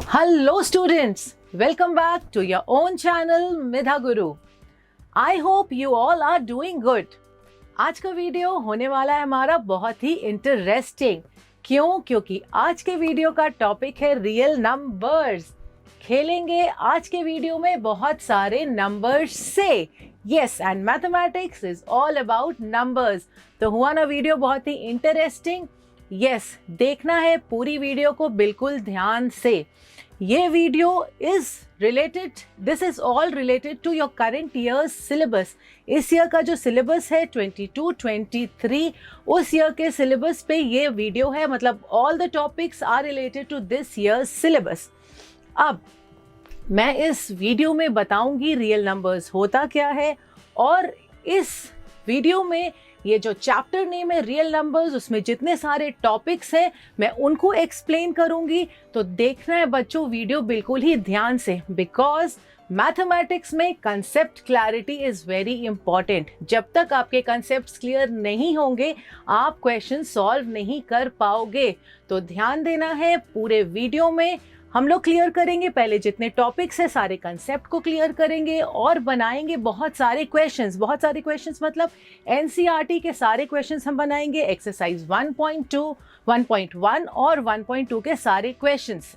Hello students, welcome back to your own channel Medha Guru. I hope you all are doing good. आज का video होने वाला है हमारा बहुत ही इंटरेस्टिंग. क्यों? क्योंकि आज के वीडियो का टॉपिक है रियल नंबर्स. खेलेंगे आज के वीडियो में बहुत सारे नंबर्स से. Yes, and mathematics is all about numbers. तो हुआ ना वीडियो बहुत ही इंटरेस्टिंग. यस, देखना है पूरी वीडियो को बिल्कुल ध्यान से. ये video is related, this is all related to your current year's syllabus. इस ईयर का जो सिलेबस है 22-23, उस ईयर के सिलेबस पे ये वीडियो है. मतलब all the topics are related to this year's syllabus. अब मैं इस वीडियो में बताऊंगी रियल नंबर्स होता क्या है, और इस वीडियो में ये जो चैप्टर नेम है रियल नंबर्स, उसमें जितने सारे टॉपिक्स हैं मैं उनको एक्सप्लेन करूंगी. तो देखना है बच्चों वीडियो बिल्कुल ही ध्यान से, बिकॉज मैथमेटिक्स में concept clarity is very important. जब तक आपके कंसेप्ट्स क्लियर नहीं होंगे आप क्वेश्चन सॉल्व नहीं कर पाओगे. तो ध्यान देना है. पूरे वीडियो में हम लोग क्लियर करेंगे पहले जितने टॉपिक्स है, सारे कंसेप्ट को क्लियर करेंगे और बनाएंगे बहुत सारे क्वेश्चंस. बहुत सारे क्वेश्चंस मतलब एनसीईआरटी के सारे क्वेश्चंस हम बनाएंगे. एक्सरसाइज 1.2, 1.1 और 1.2 के सारे क्वेश्चंस.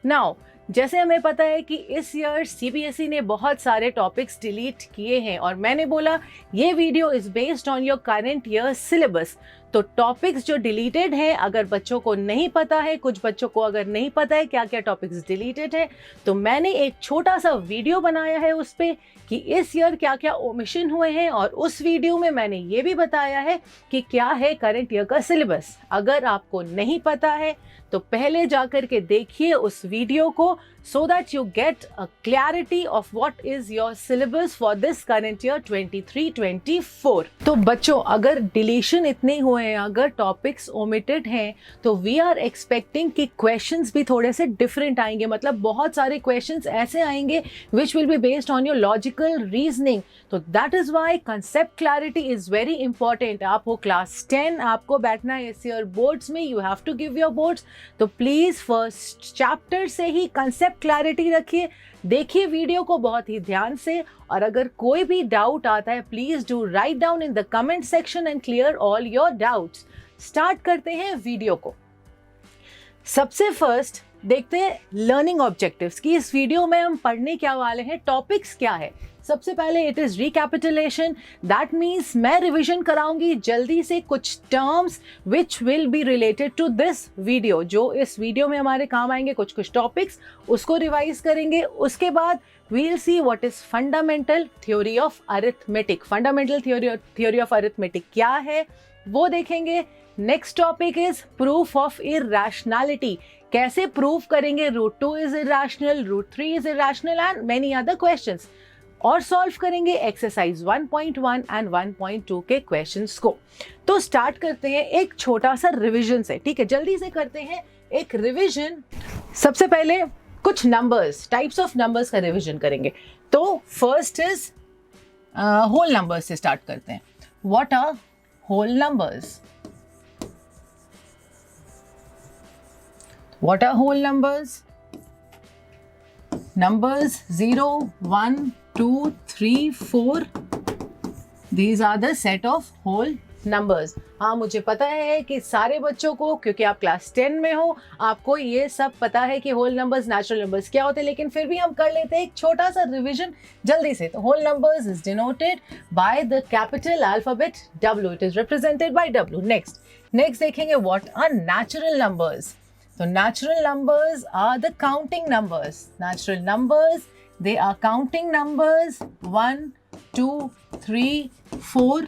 नाउ जैसे हमें पता है कि इस ईयर सीबीएसई ने बहुत सारे टॉपिक्स डिलीट किए हैं, और मैंने बोला ये video is based on your current year syllabus. तो टॉपिक्स जो डिलीटेड हैं, अगर बच्चों को नहीं पता है, कुछ बच्चों को अगर नहीं पता है क्या क्या टॉपिक्स डिलीटेड है, तो मैंने एक छोटा सा वीडियो बनाया है उस पे कि इस ईयर क्या क्या ओमिशन हुए हैं, और उस वीडियो में मैंने ये भी बताया है कि क्या है करंट ईयर का सिलेबस. अगर आपको नहीं पता है तो पहले जाकर के देखिए उस वीडियो को, so that you get a clarity of what is your syllabus for this current year 23-24. तो बच्चों अगर डिलीशन इतने हुए हैं, अगर टॉपिक्स ओमिटेड हैं, तो वी आर एक्सपेक्टिंग कि क्वेश्चंस भी थोड़े से डिफरेंट आएंगे. मतलब बहुत सारे क्वेश्चंस ऐसे आएंगे which will be based on your logical reasoning. तो that is why concept clarity is very important. आप हो क्लास 10, आपको बैठना है इस ईयर बोर्ड्स में, you have to give your boards. तो प्लीज फर्स्ट चैप्टर से ही कंसेप्ट क्लैरिटी रखिए. देखिए वीडियो को बहुत ही ध्यान से, और अगर कोई भी डाउट आता है please do write down in the comment section and clear all your doubts. Start करते हैं वीडियो को. सबसे फर्स्ट देखते हैं लर्निंग ऑब्जेक्टिव्स की. इस वीडियो में हम पढ़ने क्या वाले हैं, टॉपिक्स क्या है. सबसे पहले it is recapitulation. That means मैं रिवीजन कराऊंगी जल्दी से कुछ terms which will be related to this video. जो इस वीडियो में हमारे काम आएंगे, कुछ कुछ टॉपिक्स उसको रिवाइज करेंगे. उसके बाद we'll see what is fundamental theory of arithmetic. fundamental theory of arithmetic क्या है वो देखेंगे. Next topic is proof of irrationality. कैसे प्रूफ करेंगे √2 is irrational, √3 is irrational and many other questions. और सॉल्व करेंगे एक्सरसाइज 1.1 एंड 1.2 के क्वेश्चंस को. तो स्टार्ट करते हैं एक छोटा सा रिवीजन से. ठीक है, जल्दी से करते हैं एक रिवीजन. सबसे पहले कुछ नंबर्स, टाइप्स ऑफ नंबर्स का रिवीजन करेंगे. तो फर्स्ट इज होल नंबर्स से स्टार्ट करते हैं. What are whole numbers? What are whole numbers? Numbers 0, 1, 2, 3, 4. These are the set of whole numbers. हाँ, मुझे पता है कि सारे बच्चों को, क्योंकि आप क्लास 10 में हो, आपको ये सब पता है कि होल नंबर्स, नेचुरल नंबर्स क्या होते हैं, लेकिन फिर भी हम कर लेते हैं एक छोटा सा रिवीजन जल्दी से. तो whole numbers is denoted by the capital alphabet W. It is represented by W. Next देखेंगे what are natural numbers. So natural numbers are the counting numbers. Natural numbers, they are counting numbers 1, 2, 3, 4.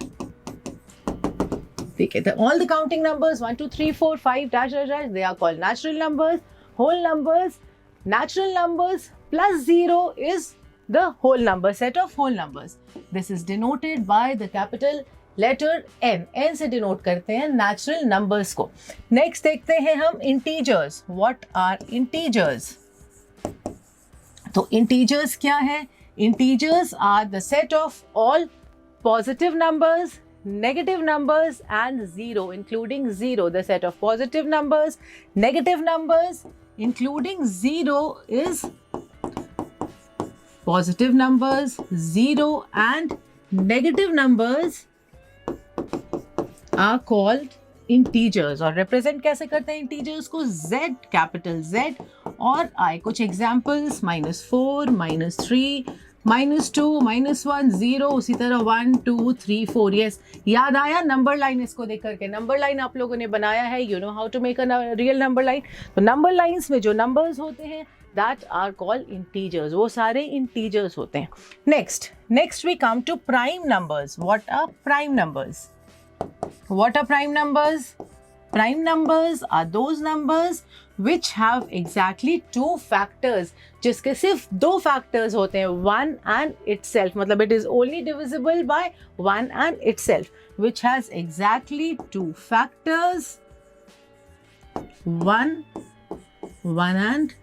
Okay, all the counting numbers 1, 2, 3, 4, 5, dash, dash, dash, they are called natural numbers. Whole numbers, natural numbers plus 0 is the whole number, set of whole numbers. This is denoted by the capital letter n से denote करते हैं natural numbers को. Next देखते हैं हम integers. What are integers? तो integers क्या है? Integers are the set of all positive numbers negative numbers and 0 including 0. The set of positive numbers, negative numbers including 0 is positive numbers, 0 and negative numbers are called integers. और represent कैसे करते हैं integers को? Z, capital Z और I. कुछ examples -4, -3, -2, -1, 0, उसी तरह 1, 2, 3, 4. Yes, याद आया नंबर लाइन इसको देख करके? नंबर लाइन आप लोगों ने बनाया है. You know how to make a real number line. तो नंबर लाइन्स में जो नंबर्स होते हैं that are called integers. वो सारे integers होते हैं. Next we come to prime numbers. What are prime numbers? What are prime numbers? Prime numbers are those numbers which have exactly two factors. जिसके सिर्फ दो factors होते हैं, one and itself. मतलब it is only divisible by one and itself, which has exactly two factors, one and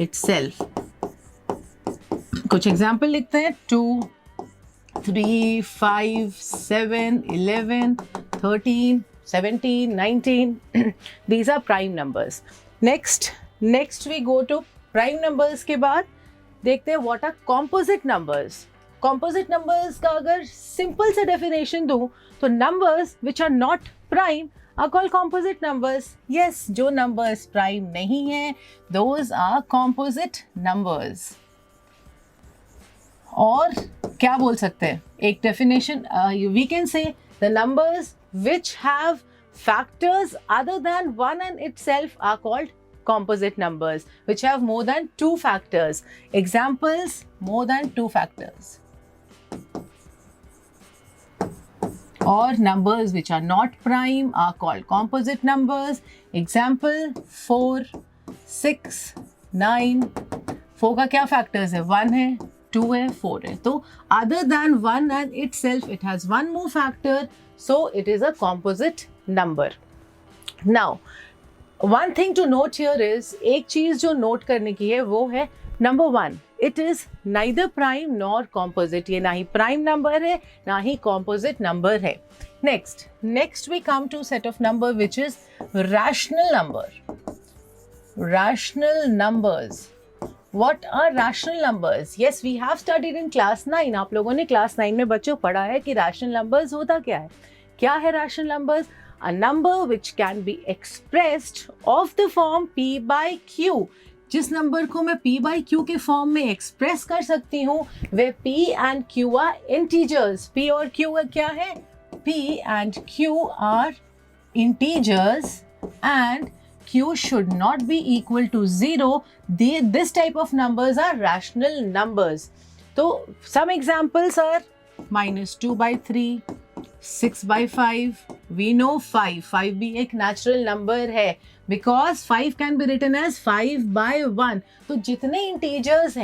itself. कुछ example लिखते हैं. 2, 3, 5, 7, 11, 13, 17, 19. These are prime numbers. Next we go to prime numbers के बाद देखते हैं what are composite numbers. Composite numbers का अगर simple सा definition दूँ तो numbers which are not prime are called composite numbers. Yes, जो numbers prime नहीं हैं, those are composite numbers. और क्या बोल सकते हैं? एक definition, we can say the numbers which have factors other than one and itself are called composite numbers, which have more than two factors. Examples, more than two factors. Or numbers which are not prime are called composite numbers. Example 4, 6, 9. 4 का क्या factors है? 1 है, 2 है, 4 है. तो other than 1 and itself, it has one more factor, so it is a composite number. Now, one thing to note here is, एक चीज जो note करने की है वो है number 1. It is neither prime nor composite. ये ना ही prime number है ना ही composite number है. Next we come to set of number which is rational number. Rational numbers. What are rational numbers? Yes, we have studied in class 9. आप लोगों ने class 9 में बच्चों पढ़ा है कि rational numbers होता क्या है? क्या है rational numbers? A number which can be expressed of the form p by q. जिस नंबर को मैं p by q के फॉर्म में एक्सप्रेस कर सकती हूँ वे p and q are integers. p और q क्या है? p and q are integers and q should not be equal to 0. This type of numbers are rational numbers. तो some examples are -2 by 3, 6 by 5. We know 5. 5 भी एक natural number है because 5 can be written as 5 by 1. तो जितने integers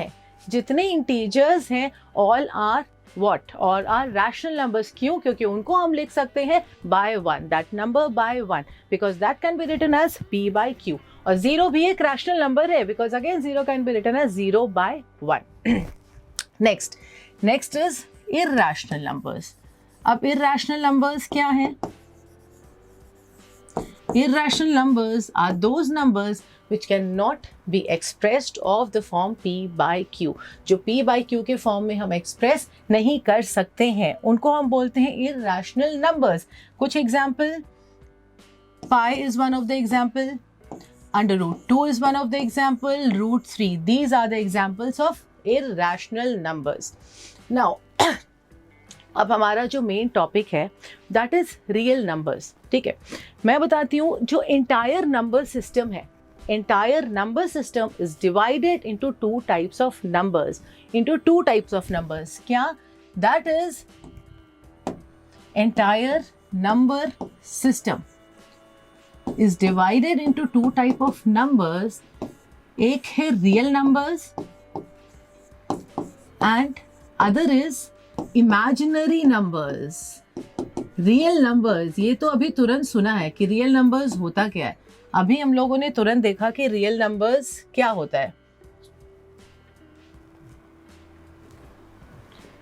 हैं all are what? Or are rational numbers. क्यों? क्योंकि उनको हम लिख सकते हैं by 1. That number by 1 because that can be written as p by q. और 0 भी एक rational number है because again 0 can be written as 0 by 1. Next is irrational numbers. अब irrational numbers क्या हैं? Irrational numbers are those numbers which cannot be expressed of the form p by q. जो p by q के form में हम express नहीं कर सकते हैं उनको हम बोलते हैं irrational numbers. कुछ example, pi is one of the example, under root 2 is one of the example, root 3. These are the examples of irrational numbers. Now अब हमारा जो मेन टॉपिक है दैट इज रियल नंबर्स. ठीक है, मैं बताती हूँ जो इंटायर नंबर सिस्टम है, entire number system is divided into two types of numbers. क्या? That is entire number system is divided into two type of numbers. एक है real numbers and other is imaginary numbers. Real numbers, ये तो अभी तुरंत सुना है कि रियल नंबर्स होता क्या है. अभी हम लोगों ने तुरंत देखा कि रियल नंबर्स क्या होता है.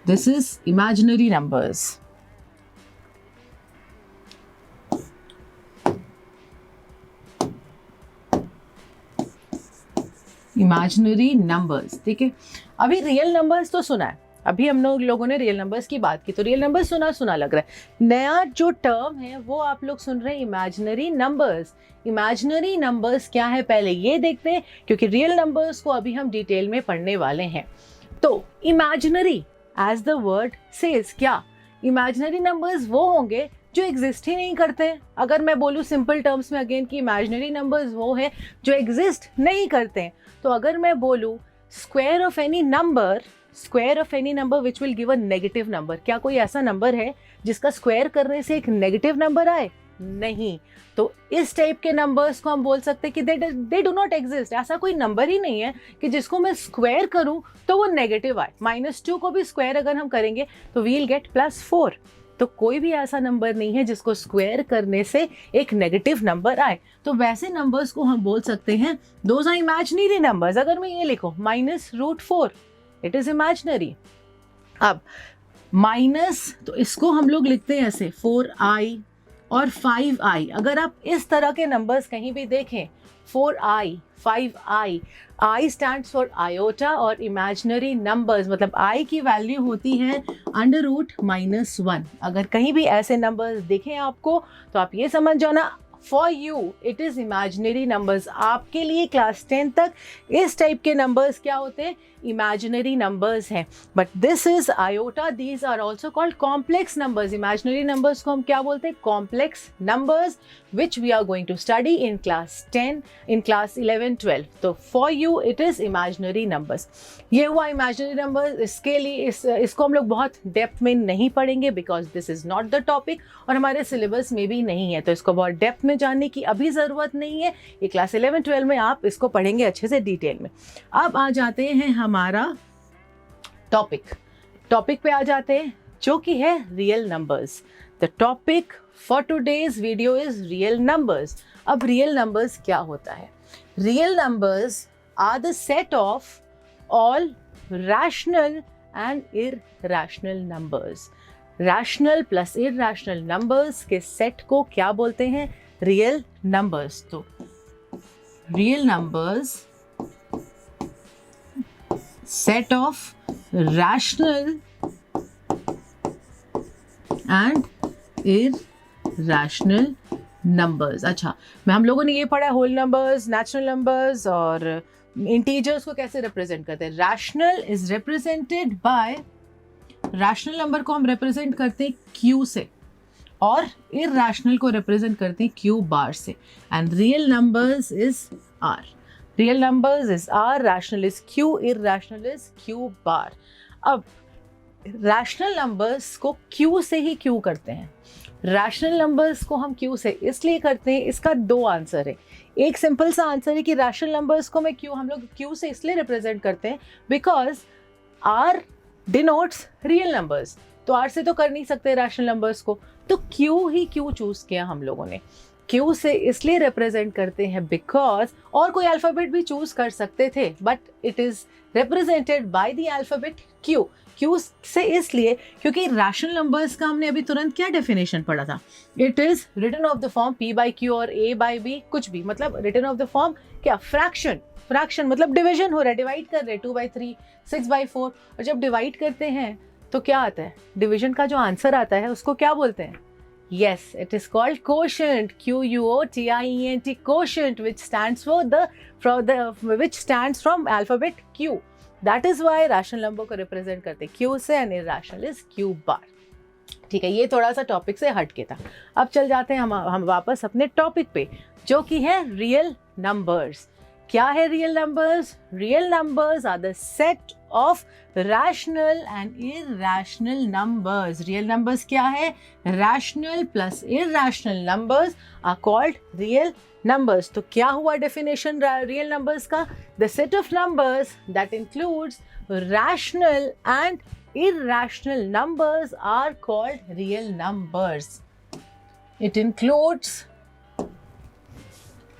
This is imaginary numbers. Imaginary numbers, ठीक है। अभी रियल नंबर्स तो सुना है, अभी हम लोगों ने रियल नंबर्स की बात की, तो रियल नंबर्स सुना सुना लग रहा है। नया जो टर्म है वो आप लोग सुन रहे हैं, इमेजिनरी नंबर्स। इमेजिनरी नंबर्स क्या है पहले ये देखते हैं, क्योंकि रियल नंबर्स को अभी हम डिटेल में पढ़ने वाले हैं। तो imaginary as the word says, क्या इमेजिनरी नंबर्स वो होंगे जो एग्जिस्ट ही नहीं करते। अगर मैं बोलूँ सिंपल टर्म्स में अगेन कि इमेजिनरी नंबर्स वो है जो एग्जिस्ट नहीं करते, तो अगर मैं बोलूँ square of any number, square of any number which will give a negative number, क्या कोई ऐसा नंबर है जिसका स्क्वायर करने से एक नेगेटिव नंबर आए? नहीं। तो इस टाइप के नंबर्स को हम बोल सकते हैं कि दे डू नॉट एग्जिस्ट। ऐसा कोई नंबर ही नहीं है कि जिसको मैं स्क्वायर करूं तो वो नेगेटिव आए। -2 को भी स्क्वायर अगर हम करेंगे तो वील गेट +4। तो कोई भी ऐसा नंबर नहीं है जिसको स्क्वायर करने से एक नेगेटिव नंबर आए। तो वैसे नंबर्स को हम बोल सकते हैं दोज आर इमेजिनरी नंबर्स। अगर मैं ये लिखूं -√4, इट इज इमेजिनरी। अब माइनस, तो इसको हम लोग लिखते हैं ऐसे 4i और 5i। अगर आप इस तरह के नंबर्स कहीं भी देखें 4i, 5i, i stands for iota और इमेजिनरी नंबर्स, मतलब i की वैल्यू होती है √-1। अगर कहीं भी ऐसे नंबर्स दिखें आपको तो आप ये समझ जाना for you it is imaginary numbers. आपके लिए क्लास 10 तक इस टाइप के नंबर्स क्या होते हैं? इमेजिनरी नंबर्स हैं। But this is iota, these are also called complex numbers. Imaginary numbers को हम क्या बोलते हैं? Complex numbers, which we are going to study in class 10, in class 11, 12। तो for you it is imaginary numbers. ये हुआ imaginary numbers. इसके लिए इसको हम लोग बहुत डेप्थ में नहीं पढ़ेंगे because this is not the topic और हमारे सिलेबस में भी नहीं है, तो इसको बहुत डेप्थ में जानने की अभी ज़रूरत नहीं है। ये क्लास 11, 12 में आप इसको पढ़ेंगे अच्छे से डिटेल में। अब आ जाते हैं हमारा टॉपिक पे आ जाते हैं जो कि है real numbers. The topic for today's video is real numbers. अब रियल नंबर्स क्या होता है? Real numbers are the set of all rational and irrational numbers. Rational plus irrational numbers के सेट को क्या बोलते हैं? Real numbers. तो real numbers set of rational and irrational numbers। अच्छा, हम लोगों ने ये पढ़ा होल नंबर्स, नेचुरल नंबर्स और इंटीजर्स को कैसे रिप्रेजेंट करते हैं। Rational is represented bye, rational number को हम रिप्रेजेंट करते हैं Q से और इररैशनल को रिप्रेजेंट करते हैं Q बार से। And real numbers is R। Real numbers is R, rational is Q, irrational is Q बार। अब रैशनल नंबर्स को Q से ही क्यों करते हैं? रैशनल नंबर्स को हम Q से इसलिए करते हैं, इसका दो आंसर है। एक सिंपल सा आंसर है कि रैशनल नंबर्स को हम लोग Q से इसलिए रिप्रेजेंट करते हैं because R denotes real numbers. तो R से तो कर नहीं सकते रैशनल नंबर्स को, तो Q ही क्यों चूज किया हम लोगों ने? Q से इसलिए रिप्रेजेंट करते हैं बिकॉज, और कोई अल्फ़ाबेट भी चूज कर सकते थे but it is represented by the alphabet Q। Q से इसलिए क्योंकि रैशनल नंबर्स का हमने अभी तुरंत क्या डेफिनेशन पढ़ा था? It is written of the form P/Q और A/B, कुछ भी, मतलब रिटन ऑफ द फॉर्म क्या? फ्रैक्शन मतलब डिवीजन हो रहा है, डिवाइड कर रहे हैं 2/3, 6/4। और जब डिवाइड करते हैं तो क्या आता है? डिवीजन का जो आंसर आता है उसको क्या बोलते हैं? Yes, it is called quotient, Quotient, quotient, which stands from alphabet Q. That is why rational number को represent करते हैं Q से and irrational is Q bar। ठीक है, ये थोड़ा सा टॉपिक से हट के था। अब चल जाते हैं हम वापस अपने टॉपिक पे जो कि है रियल नंबर्स। क्या है real numbers? Real numbers are the set of rational and irrational numbers. Real numbers क्या है? Rational plus irrational numbers are called real numbers. तो क्या हुआ डेफिनेशन रियल नंबर्स का? The set of numbers that includes rational and irrational numbers are called real numbers. It includes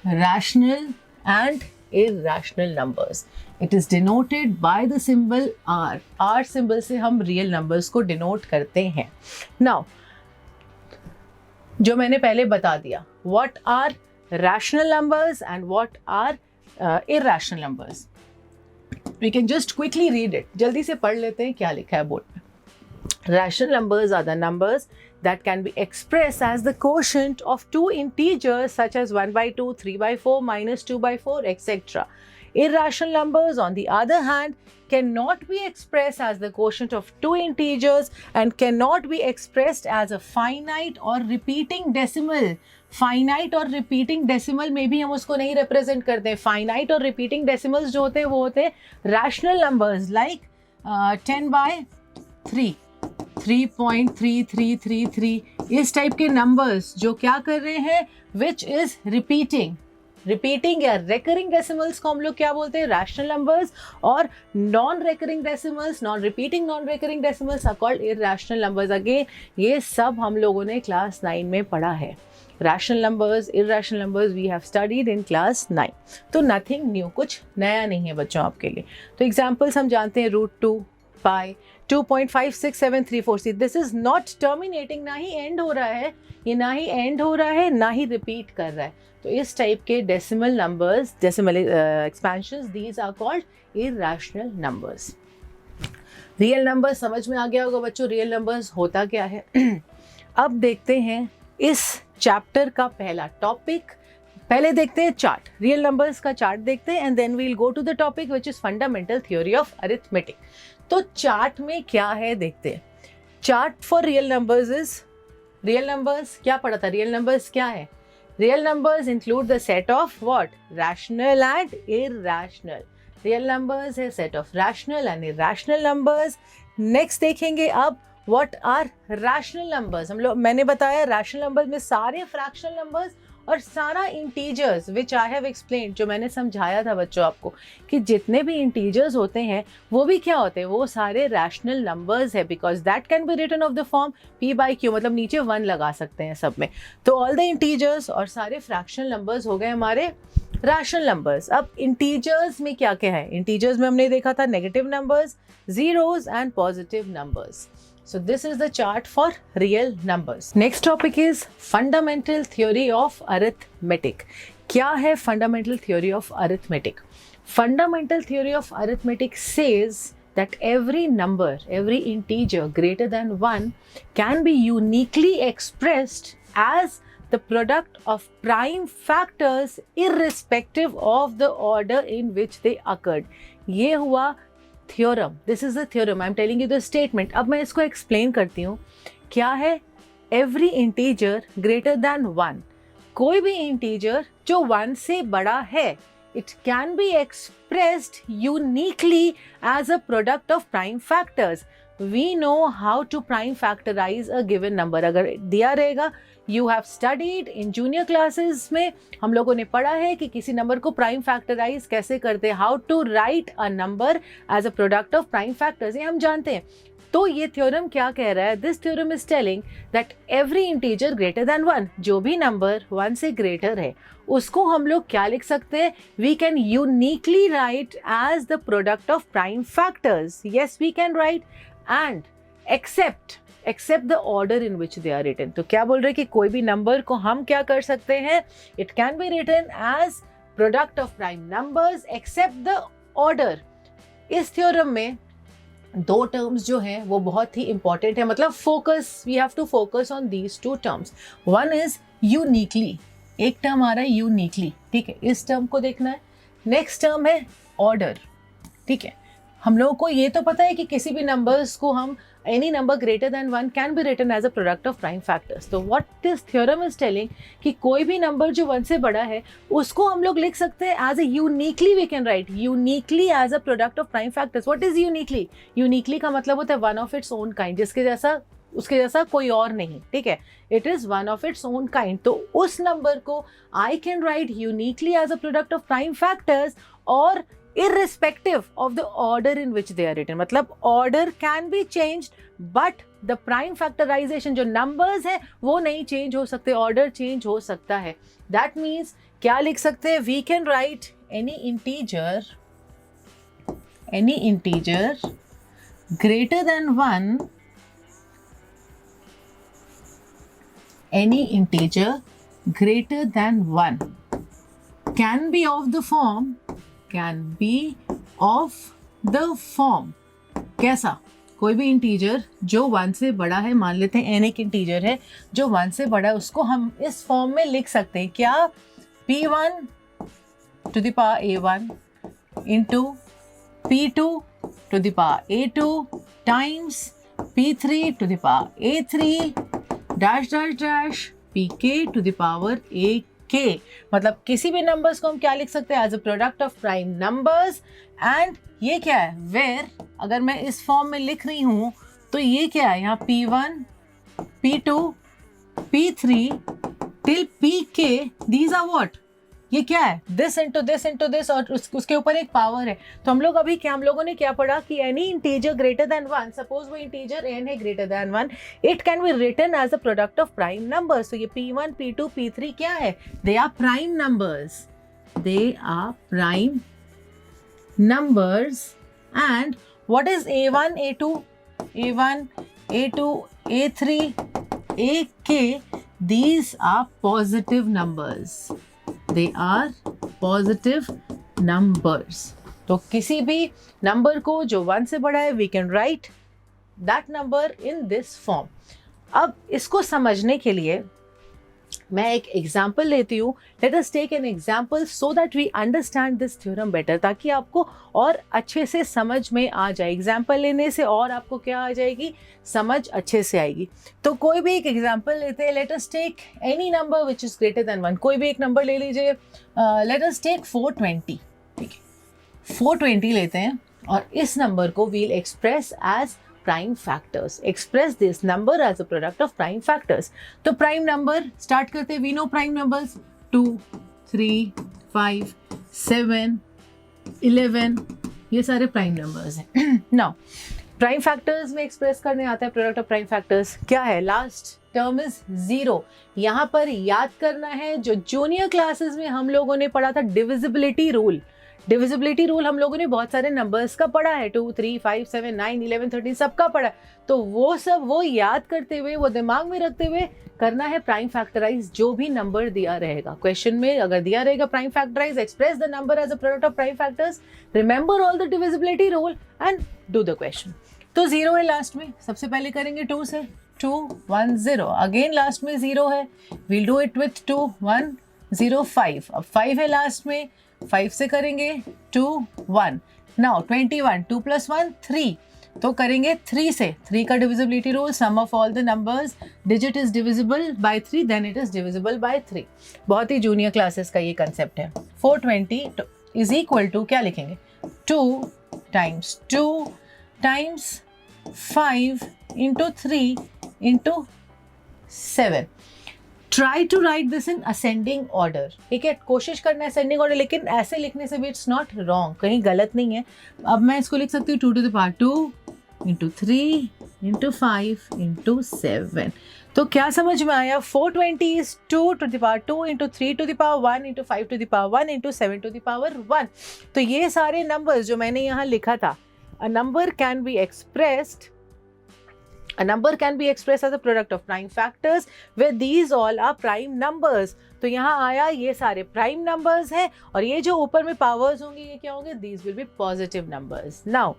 rational and irrational numbers. It is denoted by the symbol R. R symbol से हम real numbers को denote करते हैं। Now, जो मैंने पहले बता दिया, what are rational numbers and what are irrational numbers. We can just quickly read it, जल्दी से पढ़ लेते हैं क्या लिखा है बोर्ड पे. Rational numbers are the numbers that can be expressed as the quotient of two integers such as 1 by 2, 3 by 4, minus 2 by 4, etc. Irrational numbers, on the other hand, cannot be expressed as the quotient of two integers and cannot be expressed as a finite or repeating decimal. Finite और repeating decimal में भी हम उसको नहीं represent करते हैं. Finite और repeating decimals जो होते हैं वो होते हैं रैशनल नंबर्स लाइक 10 बाय 3, 3.3333, इस टाइप के नंबर्स जो क्या कर रहे हैं, विच इज रिपीटिंग या रेकरिंग डेसिमल्स को हम लोग क्या बोलते हैं, रैशनल नंबर्स. और non recurring decimals, non repeating non recurring decimals are called irrational numbers. Again ये सब हम लोगों ने क्लास 9 में पढ़ा है. Rational numbers, irrational numbers we have studied in class 9. तो नथिंग न्यू, कुछ नया नहीं है बच्चों आपके लिए. तो एग्जाम्पल्स हम जानते हैं, √2 पाई 2.56734. दिस इज नॉट टर्मिनेटिंग, ना ही एंड हो रहा है ये, ना ही एंड हो रहा है ना ही रिपीट कर रहा है. तो इस टाइप के decimal numbers, decimal expansions, these are called irrational numbers. Real numbers समझ में आ गया होगा बच्चों, रियल नंबर्स होता क्या है. अब देखते हैं इस चैप्टर का पहला टॉपिक. पहले देखते हैं चार्ट, रियल नंबर्स का चार्ट देखते हैं, and then we will go to the topic which is fundamental theory of arithmetic. तो चार्ट में क्या है देखते हैं. Chart for real numbers is, real numbers क्या पढ़ा था, रियल नंबर्स क्या है. Real numbers include the set of what, rational and irrational. Real numbers है set of rational and irrational numbers. Next देखेंगे अब व्हाट आर रैशनल नंबर्स. हम लोग, मैंने बताया रैशनल नंबर्स में सारे फ्रैक्शनल नंबर्स और सारा integers which I have explained, जो मैंने समझाया था बच्चों आपको कि जितने भी इंटीजर्स होते हैं वो भी क्या होते हैं, वो सारे रैशनल नंबर्स है, because that can be written of the form p/q, मतलब नीचे 1 लगा सकते हैं सब में. तो ऑल द इंटीजर्स और सारे फ्रैक्शनल नंबर्स हो गए हमारे रैशनल नंबर्स. अब इंटीजर्स में क्या क्या है, इंटीजर्स में हमने देखा था negative numbers, zeros and positive numbers. So this is the chart for real numbers. Next topic is fundamental theory of arithmetic. क्या है fundamental theory of arithmetic? Fundamental theory of arithmetic says that every number, every integer greater than 1 can be uniquely expressed as the product of prime factors irrespective of the order in which they occurred. ये हुआ theorem. This is the theorem, I am telling you the statement. अब मैं इसको explain करती हूँ. क्या है, every integer greater than 1, कोई भी इंटीजर जो 1 से बड़ा है, it can be expressed uniquely as a product of prime factors. We know how to prime factorise a given number. अगर दिया रहेगा, you have studied in junior classes में हम लोगों ने पढ़ा है कि किसी नंबर को प्राइम फैक्टराइज कैसे करते हैं, how to write a number as a product of prime factors, ये हम जानते हैं. तो ये थ्योरम क्या कह रहा है, this theorem is telling that every integer greater than 1, जो भी नंबर 1 से ग्रेटर है उसको हम लोग क्या लिख सकते हैं, we can uniquely write as the product of prime factors. Yes we can write, and except the order in which they are written. तो क्या बोल रहे हैं कि कोई भी नंबर को हम क्या कर सकते हैं, it can be written as product of prime numbers except the order. इस थ्योरम में 2 टर्म्स जो हैं वो बहुत ही इंपॉर्टेंट है, मतलब focus, we have to focus on these 2 terms. One is uniquely, एक टर्म आ रहा है यूनिकली, ठीक है, इस टर्म को देखना है. नेक्स्ट टर्म है ऑर्डर, ठीक है. हम लोगों को ये तो पता है कि किसी भी नंबर्स को हम, any number greater than 1 can be written as a product of prime factors. तो what this theorem is telling कि कोई भी नंबर जो 1 से बड़ा है उसको हम लोग लिख सकते हैं as a uniquely, we can write uniquely as a product of prime factors. What is uniquely? Uniquely का मतलब होता है one of its own kind, जिसके जैसा, उसके जैसा कोई और नहीं, ठीक है. It is one of its own kind. तो उस नंबर को I can write uniquely as a product of prime factors और irrespective of the order in which they are written. मतलब order can be changed but the prime factorization, जो numbers है वो नहीं change हो सकते, order change हो सकता है. That means क्या लिख सकते हैं, we can write any integer greater than 1, any integer greater than 1 can be of the form, कैसा, कोई भी इंटीजर जो 1 से बड़ा है, मान लेते हैं n एक इंटीजर है जो 1 से बड़ा है, उसको हम इस फॉर्म में लिख सकते हैं क्या, p1 to the power a1 into p2 to the power a2 times p3 to the power a3 dash dash dash pk to the power ak। मतलब किसी भी नंबर्स को हम क्या लिख सकते हैं, as a product of prime numbers. And ये क्या है, वेयर, अगर मैं इस फॉर्म में लिख रही हूं तो ये क्या है, यहाँ p1 p2 p3 till pk, these are what, ये क्या है, दिस इंटू दिस, और उसके ऊपर एक पावर है। तो हम लोगों ने क्या पढ़ा कि any integer greater than 1, suppose वो इंटीजर n है greater than 1, it can be written as a product of prime numbers. तो ये p1 p2 p3 क्या है, they are prime numbers, they are prime numbers. And what is a1 a2 a3 ak, these are positive numbers, they are positive numbers। तो किसी भी number को जो 1 से बड़ा है, we can write that number in this form। अब इसको समझने के लिए मैं एक एग्जाम्पल लेती हूँ। Let us take an example so that we understand this theorem better, ताकि आपको और अच्छे से समझ में आ जाए। एग्जाम्पल लेने से और आपको क्या आ जाएगी, समझ अच्छे से आएगी। तो कोई भी एक एग्जाम्पल लेते हैं। Let us take any number which is greater than 1, कोई भी एक नंबर ले लीजिए। लेट अस टेक 420, ठीक है, 420 लेते हैं और इस नंबर को we'll express as prime factors, express this number as a product of prime factors। तो prime number start करते हैं, we know prime numbers 2 3 5 7 11, ये सारे prime numbers हैं। now prime factors में express करने आता है product of prime factors, क्या है, last term is 0। यहाँ पर याद करना है जो जूनियर क्लासेस में हम लोगों ने पढ़ा था डिविजिबिलिटी रूल। डिविजिबिलिटी रूल हम लोगों ने बहुत सारे नंबर्स का पढ़ा है, 2 3 5 7 9 11 13 सबका पढ़ा है। तो वो याद करते हुए, वो दिमाग में रखते हुए करना है प्राइम फैक्टराइज। जो भी नंबर दिया रहेगा क्वेश्चन में, अगर दिया रहेगा prime factorize, express the number as a product of prime factors, remember all the divisibility rule and do the question. तो 0 है लास्ट में, सबसे पहले करेंगे 2 से, 2 1 0, अगेन लास्ट में 0 है, वील डू इट विथ 2 1 0 5, अब 5 है लास्ट में, 5 से करेंगे 2 1, नाउ 21, 2 + 1 3, तो करेंगे 3 से, 3 का divisibility rule, sum of all the numbers, digit is divisible by 3 then it is divisible by 3। बहुत ही जूनियर क्लासेस का ये कंसेप्ट है। 420 इज इक्वल टू क्या लिखेंगे, 2 times 2 times 5 into 3 into 7। Try to write this in ascending order, ठीक है, कोशिश करना है असेंडिंग ऑर्डर, लेकिन ऐसे लिखने से भी इट्स नॉट रॉन्ग, कहीं गलत नहीं है। अब मैं इसको लिख सकती हूँ 2 to the power 2 into 3 into 5 into 7। तो क्या समझ में आया, 420 is 2 to the power 2 into 3 to the power 1 into 5 to the power 1 into 7 to the power 1। तो ये सारे नंबर्स जो मैंने यहाँ लिखा था, a number can be expressed as a product of prime factors where these all are prime numbers। तो यहाँ आया ये सारे प्राइम नंबर्स हैं, और ये जो ऊपर में पावर्स होंगे ये क्या होंगे, these will be positive numbers। now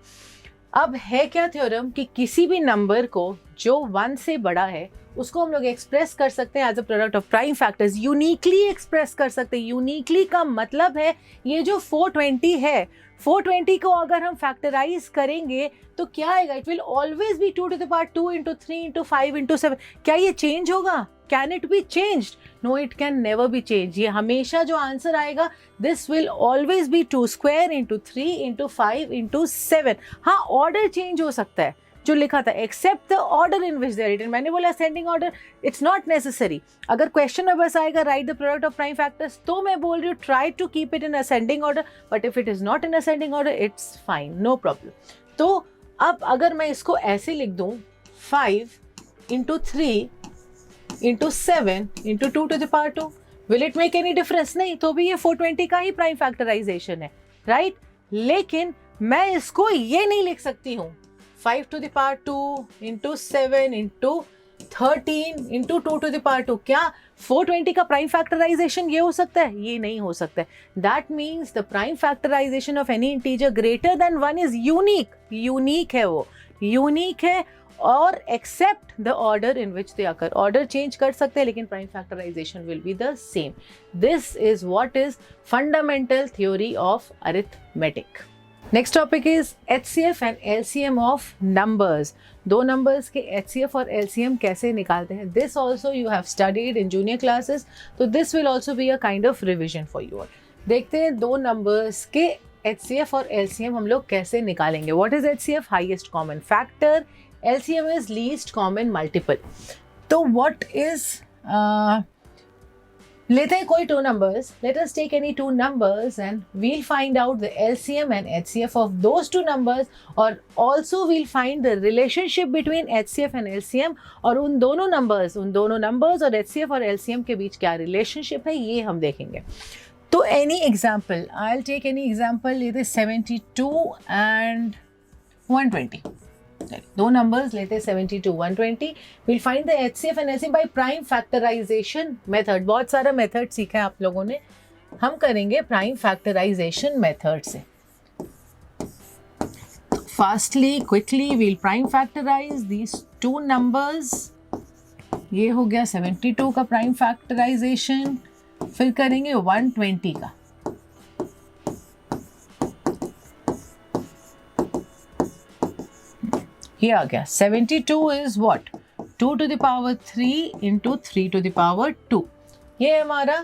अब है क्या थ्योरम कि किसी भी नंबर को जो 1 से बड़ा है उसको हम लोग एक्सप्रेस कर सकते हैं as a product of prime factors, uniquely express कर सकते हैं। यूनिकली का मतलब है ये जो 420 है, 420 को अगर हम फैक्टराइज करेंगे तो क्या आएगा, it will always be 2 to the power 2 into 3 into 5 into 7। क्या ये चेंज होगा, can it be changed, no it can never be change. ये हमेशा जो आंसर आएगा, this will always be 2 square into 3 into 5 into 7। हाँ, ऑर्डर चेंज हो सकता है जो लिखा था, except the order in which they are written. मैंने बोला ascending order, it's not necessary. अगर क्वेश्चन में बस आएगा write the product of prime factors, तो मैं बोल रही हूँ try to keep it in ascending order, but if it is not in ascending order it's fine, no problem. तो अब अगर मैं इसको ऐसे लिख दूँ 5 into 3 into 7 into 2 to the power 2, will it make any difference? नहीं, तो भी ये 420 का ही प्राइम फैक्टराइजेशन है, राइट? लेकिन मैं इसको ये नहीं लिख सकती हूँ 5 to the power 2 into 7 into 13 into 2⁻²। क्या 420 का प्राइम फैक्टराइजेशन ये हो सकता है? ये नहीं हो सकता है। That means the prime factorization of any integer greater than 1 is unique. Unique है, वो यूनिक है, और except the order in which they occur. Order change कर सकते हैं लेकिन prime factorization will be the same. This is what is fundamental theory of arithmetic. Next topic is HCF and LCM of numbers. दो numbers के HCF और LCM कैसे निकालते हैं, this also you have studied in junior classes, तो this will also be a kind of revision for you. देखते हैं दो नंबर्स के HCF और LCM हम लोग कैसे निकालेंगे। What is HCF? Highest common factor. LCM is least common multiple. तो व्हाट इज लेते हैं कोई two numbers, let us take any two numbers and we'll find out the LCM and HCF of those two numbers, और also we'll find the relationship between HCF and LCM, और उन दोनों numbers और HCF और LCM के बीच क्या relationship है ये हम देखेंगे। तो any example, I will take any example, लेते 72 एंड 120। दो नंबर्स लेते 72 120। Will find the HCF and LCM by prime factorization method. बहुत सारा मेथड सीखा है आप लोगों ने, हम करेंगे प्राइम फैक्टराइजेशन मेथड से। Fastly quickly we'll prime factorize these two numbers. ये हो गया 72 का प्राइम फैक्टराइजेशन, फिर करेंगे 120 का। ये आ गया 72 is what, 2 to the power 3 into 3 to the power 2। ये हमारा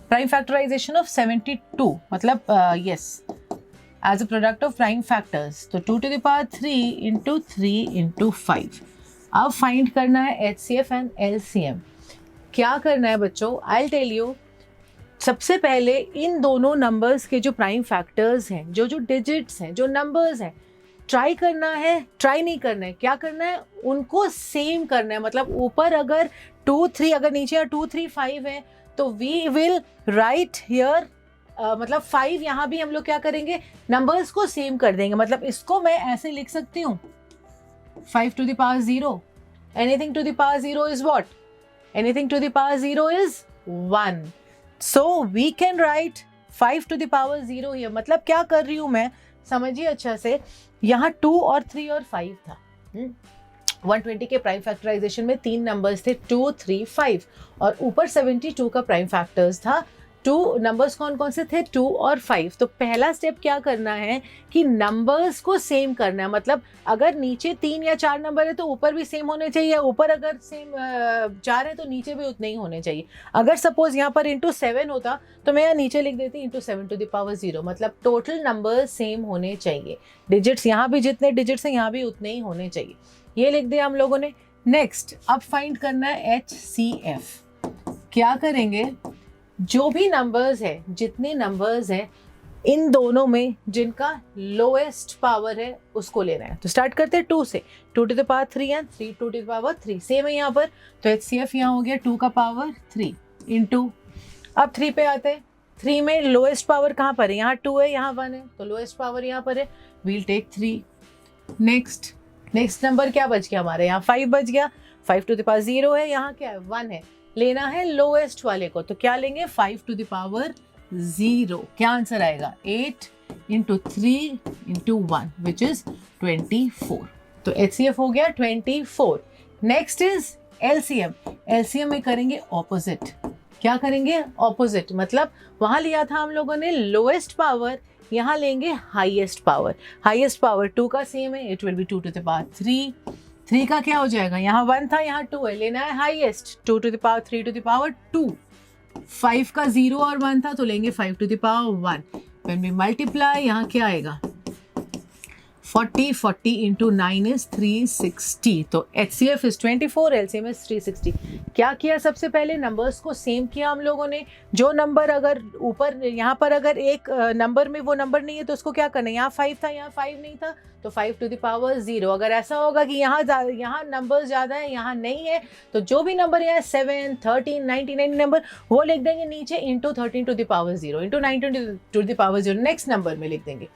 प्राइम फैक्टराइजेशन ऑफ 72, मतलब yes as a product of prime factors. तो 2 to the power 3 into 3 into 5। अब फाइंड करना है HCF एंड LCM। क्या करना है बच्चों, आई टेल यू। सबसे पहले इन दोनों नंबर्स के जो प्राइम फैक्टर्स हैं, जो डिजिट्स हैं, जो नंबर्स हैं, ट्राई करना है, ट्राई नहीं करना है, क्या करना है, उनको सेम करना है। मतलब ऊपर अगर 2 3, अगर नीचे 2 3 5 है तो वी विल राइट हियर, मतलब 5 यहाँ भी हम लोग क्या करेंगे, नंबर्स को सेम कर देंगे। मतलब इसको मैं ऐसे लिख सकती हूँ 5 to the power 0। Anything to the power 0 is what, anything to the power 0 is 1। So we can write 5 to the power 0 here. मतलब क्या कर रही हूँ मैं, समझिए अच्छा से, यहाँ 2 और 3 और 5 था। 120 के प्राइम फैक्टराइजेशन में 3 नंबर्स थे, 2 3 5, और ऊपर 72 का प्राइम फैक्टर्स था। 2 नंबर्स कौन कौन से थे, 2 और 5। तो पहला स्टेप क्या करना है कि नंबर्स को सेम करना है। मतलब अगर नीचे 3 या 4 नंबर है तो ऊपर भी सेम होने चाहिए, ऊपर अगर सेम 4 है तो नीचे भी उतने ही होने चाहिए। अगर सपोज यहाँ पर इंटू 7 होता तो मैं यहाँ नीचे लिख देती इंटू 7 to the power 0। मतलब टोटल नंबर सेम होने चाहिए, डिजिट्स यहाँ भी जितने डिजिट्स हैं यहाँ भी उतने ही होने चाहिए। ये लिख दिया हम लोगों ने। नेक्स्ट अब फाइंड करना है HCF। क्या करेंगे, जो भी नंबर्स है, जितने नंबर्स हैं, इन दोनों में जिनका लोएस्ट पावर है उसको लेना है। तो स्टार्ट करते हैं 2 से, 2 to the power 3 and 3 to the power 3। Same है यहाँ पर, तो HCF यहाँ हो गया 2 का पावर 3 इंटू, अब 3 पे आते हैं। 3 में लोएस्ट पावर कहाँ पर है, यहाँ 2 है, यहाँ 1 है, तो लोएस्ट पावर यहाँ पर है, वील टेक 3। नेक्स्ट नंबर क्या बच गया हमारे, यहाँ 5 बच गया। 5 to the power 0 है, यहाँ क्या है 1 है, लेना है लोएस्ट वाले को, तो क्या लेंगे 5 to the power 0। क्या आंसर आएगा, 8 into 3 into 1 which is 24। तो HCF हो गया 24। नेक्स्ट इज LCM में करेंगे ऑपोजिट। क्या करेंगे, ऑपोजिट। मतलब वहां लिया था हम लोगों ने लोएस्ट पावर, यहाँ लेंगे हाईएस्ट पावर। हाईएस्ट पावर 2 का सेम है, it will B 2 to the power 3। 3 का क्या हो जाएगा, यहाँ 1 था, यहाँ 2 है, लेना है highest, 2 to the power 3 to the power 2। 5 का 0 और 1 था तो लेंगे 5 to the power 1। When we multiply, यहाँ क्या आएगा, 40 into 9 is 360। तो HCF is 24, LCM is 360। क्या किया, सबसे पहले नंबर्स को सेम किया हम लोगों ने। जो नंबर अगर ऊपर, यहाँ पर अगर एक नंबर में वो नंबर नहीं है तो उसको क्या करना है, यहाँ 5 था, यहाँ 5 नहीं था, तो 5 to the power 0। अगर ऐसा होगा कि यहाँ नंबर ज़्यादा है, यहाँ नहीं है, तो जो भी नंबर यहाँ 7 13 99 नंबर वो लिख देंगे नीचे into 13 to the power 0 into 19 to the power 0 next number में लिख देंगे।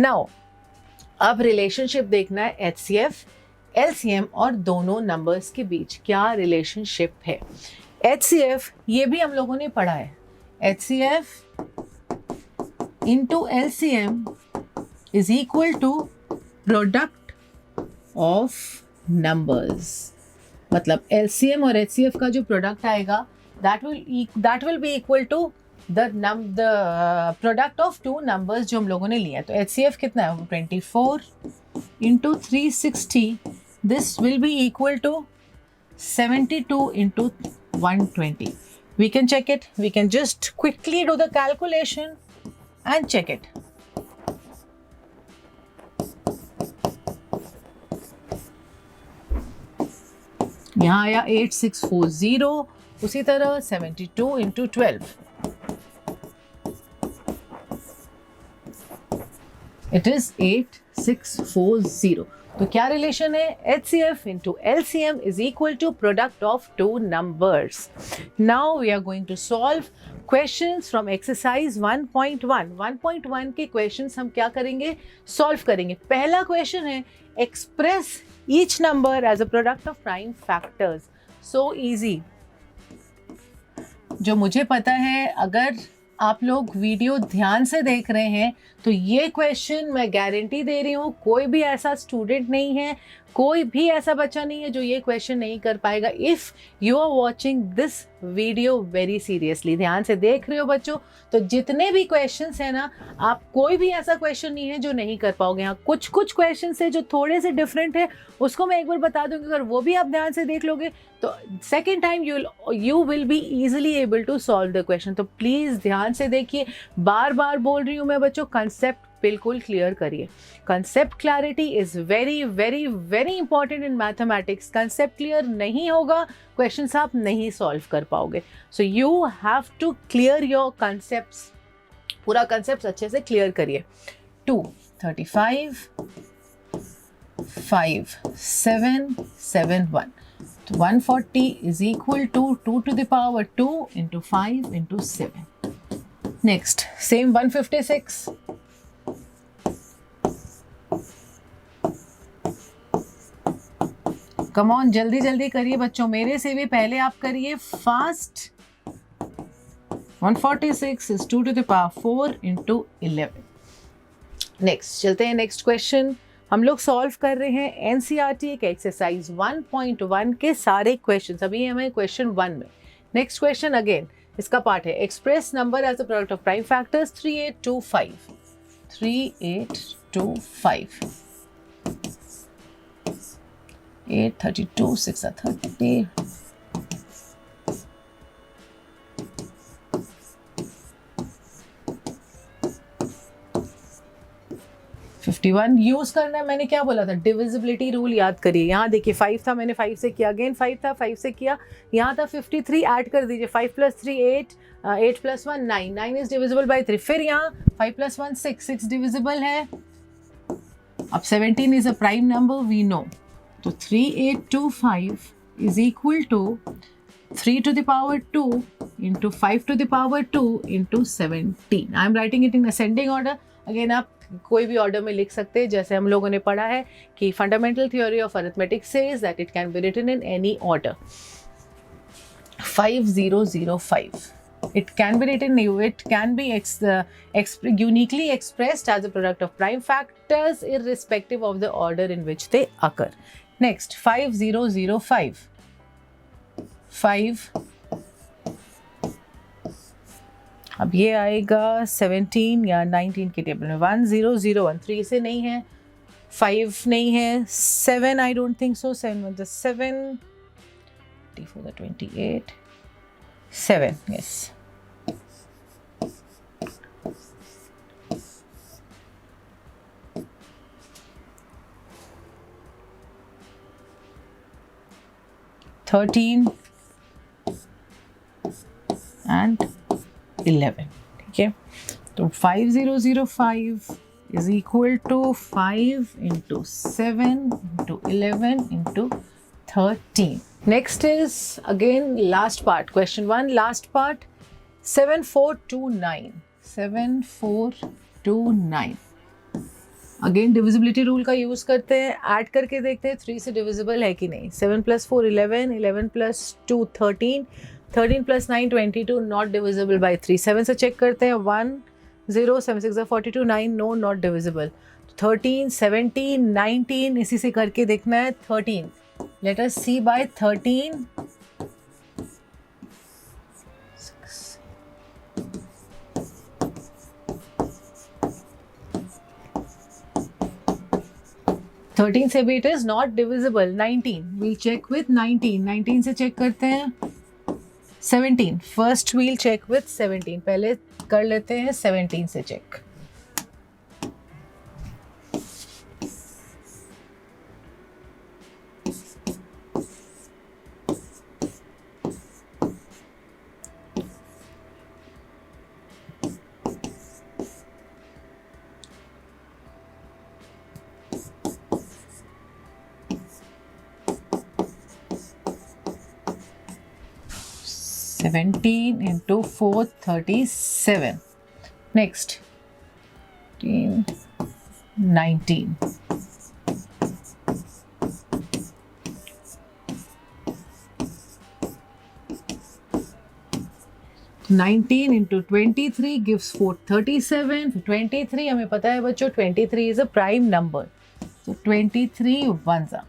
नाउ अब रिलेशनशिप देखना है HCF LCM और दोनों नंबर्स के बीच क्या रिलेशनशिप है। HCF ये भी हम लोगों ने पढ़ा है, HCF into LCM is equal to product of numbers. मतलब LCM और HCF का जो प्रोडक्ट आएगा that will be equal to the product of two numbers जो हम लोगों ने लिया। तो HCF कितना है, 24 into 360, this will be equal to 72 into 120. We can check it. We can just quickly do the calculation and check it. यहाँ आया 8640, उसी तरह 72 into 12, it is 8640। तो क्या रिलेशन है, HCF into LCM is equal to product of two numbers. Now we are going to solve questions from exercise 1.1. 1.1 के questions हम क्या करेंगे, solve करेंगे। पहला question है express each number as a product of prime factors. So easy। जो मुझे पता है, अगर आप लोग वीडियो ध्यान से देख रहे हैं तो ये क्वेश्चन मैं गारंटी दे रही हूँ, कोई भी ऐसा स्टूडेंट नहीं है, कोई भी ऐसा बच्चा नहीं है जो ये क्वेश्चन नहीं कर पाएगा। If you are watching this video very seriously, ध्यान से देख रहे हो बच्चों, तो जितने भी क्वेश्चंस हैं ना, आप कोई भी ऐसा क्वेश्चन नहीं है जो नहीं कर पाओगे। हाँ, कुछ क्वेश्चंस है जो थोड़े से डिफरेंट है, उसको मैं एक बार बता दूंगी, अगर वो भी आप ध्यान से देख लोगे तो second time you will be easily able to solve the question. तो प्लीज़ ध्यान से देखिए, बार बार बोल रही हूँ मैं बच्चों, कंसेप्ट बिल्कुल क्लियर करिए। Concept clarity is very very very important in mathematics. Concept clear नहीं होगा, क्वेश्चंस आप नहीं सॉल्व कर पाओगे। So you have to clear your concepts, पूरा कंसेप्ट अच्छे से क्लियर करिए। 2, 35, 5, 7, 7, 1। तो 140 is equal to 2 to the power 2 into 5 into 7. Next, same 156. Come on, जल्दी जल्दी करिए बच्चों, मेरे से भी पहले आप करिए fast. 146 is 2 to the power 4 into 11. Next चलते हैं, नेक्स्ट क्वेश्चन हम लोग सॉल्व कर रहे हैं एनसीईआरटी के एक्सरसाइज 1.1 के सारे क्वेश्चंस। अभी हमें क्वेश्चन 1 में। नेक्स्ट क्वेश्चन अगेन इसका पार्ट है express number as a product of prime factors 3825। 3825, 8, 32, 6 are 30, 51 use करना है। मैंने क्या बोला था, डिविजिबिलिटी रूल याद करिए। यहाँ देखिए 5 था, मैंने 5 से किया, अगेन 5 था, 5 से किया, यहाँ था 53, ऐड कर दीजिए। 5 + 3 8, 8 + 1 9, 9 इज डिविजिबल बाय 3। फिर यहाँ 5 + 1 6, 6 डिविजिबल है। अब 17 is a prime number we know, तो 3825 is equal to 3 to the power 2 into 5 to the power 2 into 17। I am writing it in ascending order. Again आप कोई भी ऑर्डर में लिख सकते हैं, जैसे हम लोगों ने पढ़ा है कि fundamental theory of arithmetic says that it can be written in any order. 5005, it can be written, it can be uniquely expressed as a product of prime factors irrespective of the order in which they occur. Next, 5005, 5, अब ये आएगा 17 या 19 के table में। 1001, 3 से नहीं है, 5 नहीं है, 7 I don't think so. 7 with the 7, 24 the 28, 7, yes। $13 and 11, ठीक है। तो 5005 is equal to 5 into 7 into 11 into 13. Next is again last part, question 1, last part, 7429, 7429, again divisibility rule का यूज़ करते हैं, ऐड करके देखते हैं 3 से डिविजिबल है कि नहीं। 7 + 4 11, 11 + 2 13, 13 + 9 22, नॉट डिविजिबल बाई 3। 7 से चेक करते हैं, 1 0, 7 6 42, 9, नो नॉट डिविजिबल। 13 17 19 इसी से करके देखना है। 13, लेट अस सी बाय 13, 13 से भी it is not divisible. 19, we'll check with 19, 19 से चेक करते हैं। 17, फर्स्ट वील चेक विथ 17, पहले कर लेते हैं 17 से check. Seventeen into 4 37. Next 18 19. Nineteen into 23 gives 437. 23 हमें पता है बच्चों, 23 is a prime number, so 23 ones are,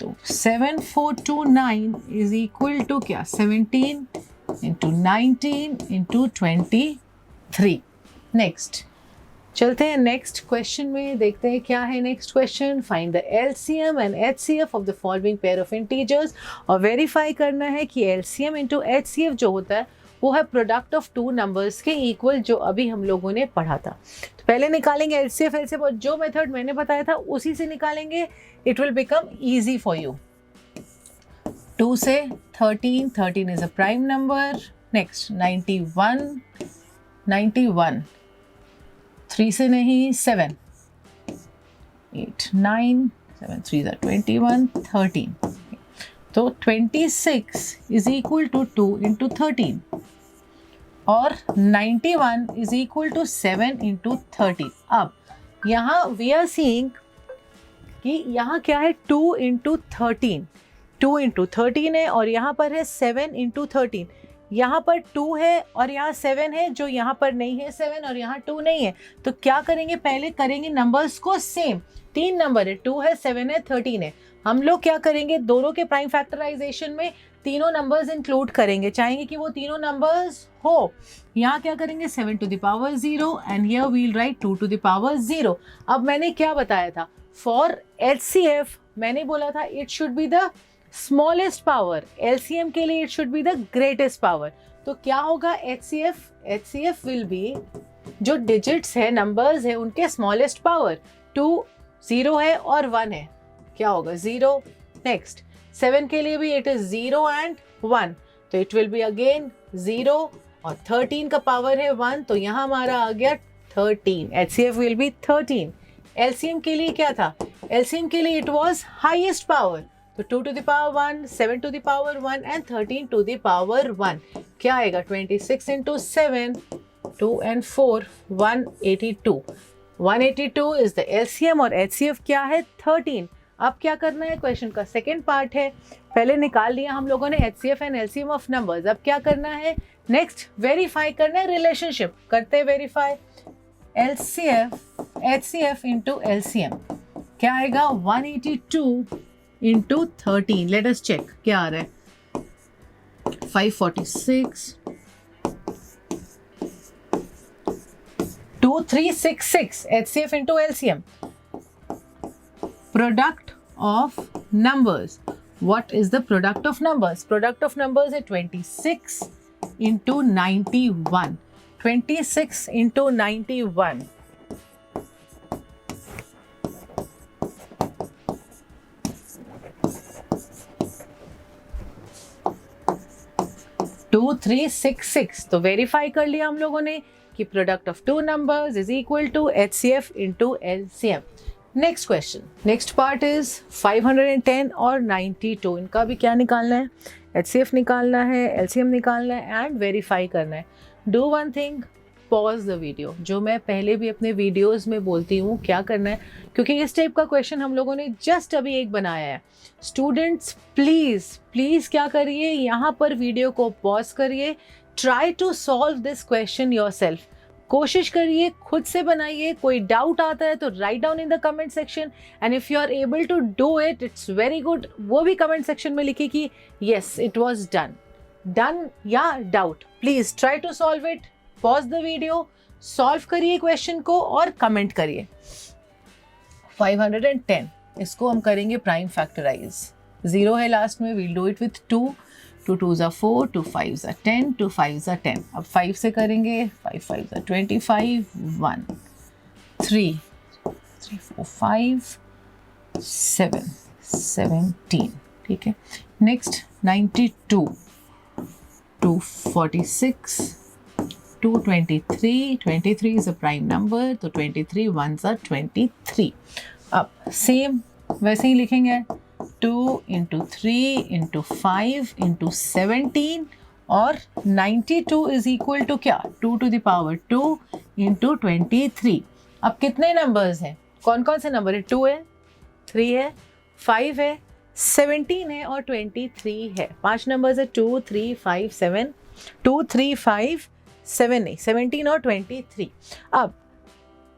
तो 7429 is equal to क्या, 17 into 19 into 23. नेक्स्ट चलते हैं नेक्स्ट क्वेश्चन में, देखते हैं क्या है next question. Find the LCM and HCF of the following pair of integers, और वेरीफाई करना है कि एलसीएम इंटू एचसीएफ जो होता है वो है प्रोडक्ट ऑफ टू नंबर्स के इक्वल, जो अभी हम लोगों ने पढ़ा था। तो पहले निकालेंगे एलसीएफ एलसीएफ, और जो मेथड मैंने बताया था उसी से निकालेंगे, it will become easy for you. 2 से 13, 13 is a prime number. Next 91, 91, 3 से नहीं, 7, 8, 9, 7 3 21, 13, तो 26 इज इक्वल टू 2 इंटू 13, और 91 इज इक्वल टू 7 इंटू 13। अब यहाँ वी आर सीइंग कि यहाँ क्या है, 2 इंटू 13, 2 इंटू 13 है, और यहाँ पर है 7 इंटू 13। यहाँ पर 2 है और यहाँ 7 है, जो यहाँ पर नहीं है 7 और यहाँ 2 नहीं है। तो क्या करेंगे, पहले करेंगे नंबर्स को सेम। 3 नंबर है, 2 है, 7 है, 13 है। हम लोग क्या करेंगे, दोनों के प्राइम फैक्टराइजेशन में तीनों नंबर्स इंक्लूड करेंगे, चाहेंगे कि वो तीनों नंबर्स हो। यहाँ क्या करेंगे, 7 to the power 0 and here we will write 2 to the power 0। अब मैंने क्या बताया था, फॉर एचसीएफ मैंने बोला था it should be the smallest power, LCM के लिए it should be the greatest power. तो क्या होगा, एचसीएफ विल बी जो डिजिट्स है, नंबर्स है, उनके स्मॉलेस्ट पावर। 2 0 है और 1 है, क्या होगा 0। नेक्स्ट 7 के लिए भी इट इज 0 एंड 1, तो इट विल बी अगेन 0, और 13 का पावर है 1, तो यहाँ हमारा आ गया 13। HCF will be 13। एलसीएम के लिए क्या था, एलसीएम के लिए इट वाज हाईएस्ट पावर, तो 2 to the power 1, 7 to the power 1 and 13 to the power 1। क्या आएगा, 26 into 7, 2 and 4, 182। 182 is the LCM, और एचसीएफ क्या है, 13। अब क्या करना है, क्वेश्चन का सेकेंड पार्ट है, पहले निकाल लिया हम लोगों ने HCF and LCM of numbers. अब क्या करना है, नेक्स्ट वेरीफाई करना है रिलेशनशिप। करते हैं verify, LCF HCF into LCM, क्या आएगा 182 इंटू 13। लेट अस चेक क्या आ रहा है, 546, 2366, HCF into LCM. Product of numbers. What is the product of numbers? Product of numbers is 26 into 91. 26 into 91. Two 366, तो वेरीफाई कर लिया हम लोगों ने कि product of two numbers is equal to HCF into LCM। Next question, next part is 510 और 92। इनका भी क्या निकालना है, HCF निकालना है, LCM निकालना है एंड वेरीफाई करना है। Do one thing, pause the video, जो मैं पहले भी अपने वीडियोस में बोलती हूँ क्या करना है, क्योंकि इस टाइप का क्वेश्चन हम लोगों ने जस्ट अभी एक बनाया है। स्टूडेंट्स प्लीज़ प्लीज़ क्या करिए, यहाँ पर वीडियो को पॉज करिए, try to solve this question yourself. कोशिश करिए, खुद से बनाइए। कोई डाउट आता है तो write down in the comment section, and if you are able to do it, it's very good. वो भी कमेंट सेक्शन में लिखिए कि येस इट वॉज डन या doubt. Please try to solve it, pause the video, solve करिए question को और comment करिए। 510 इसको हम करेंगे प्राइम फैक्टराइज। 0 है लास्ट में, we'll do it with 2, 2 2s are 4, 2 5s are 10, 2 5s are 10। अब 5 से करेंगे, 5 5s are 25, 1 3 3 4 5 7 17। ठीक है, next 92, 246, 223, 23 is a prime number, तो 23 1s are 23। अब सेम वैसे ही लिखेंगे, 2 into 3 into 5 into 17, और 92 is equal to क्या, 2 to the power 2 into 23। अब कितने नंबर्स हैं, कौन कौन से नंबर है, 2 है, 3 है, 5 है, 17 है और 23 है। 5 नंबर्स है, 2 3 5 7, 2 3 5 7 नहीं, 17 और 23। अब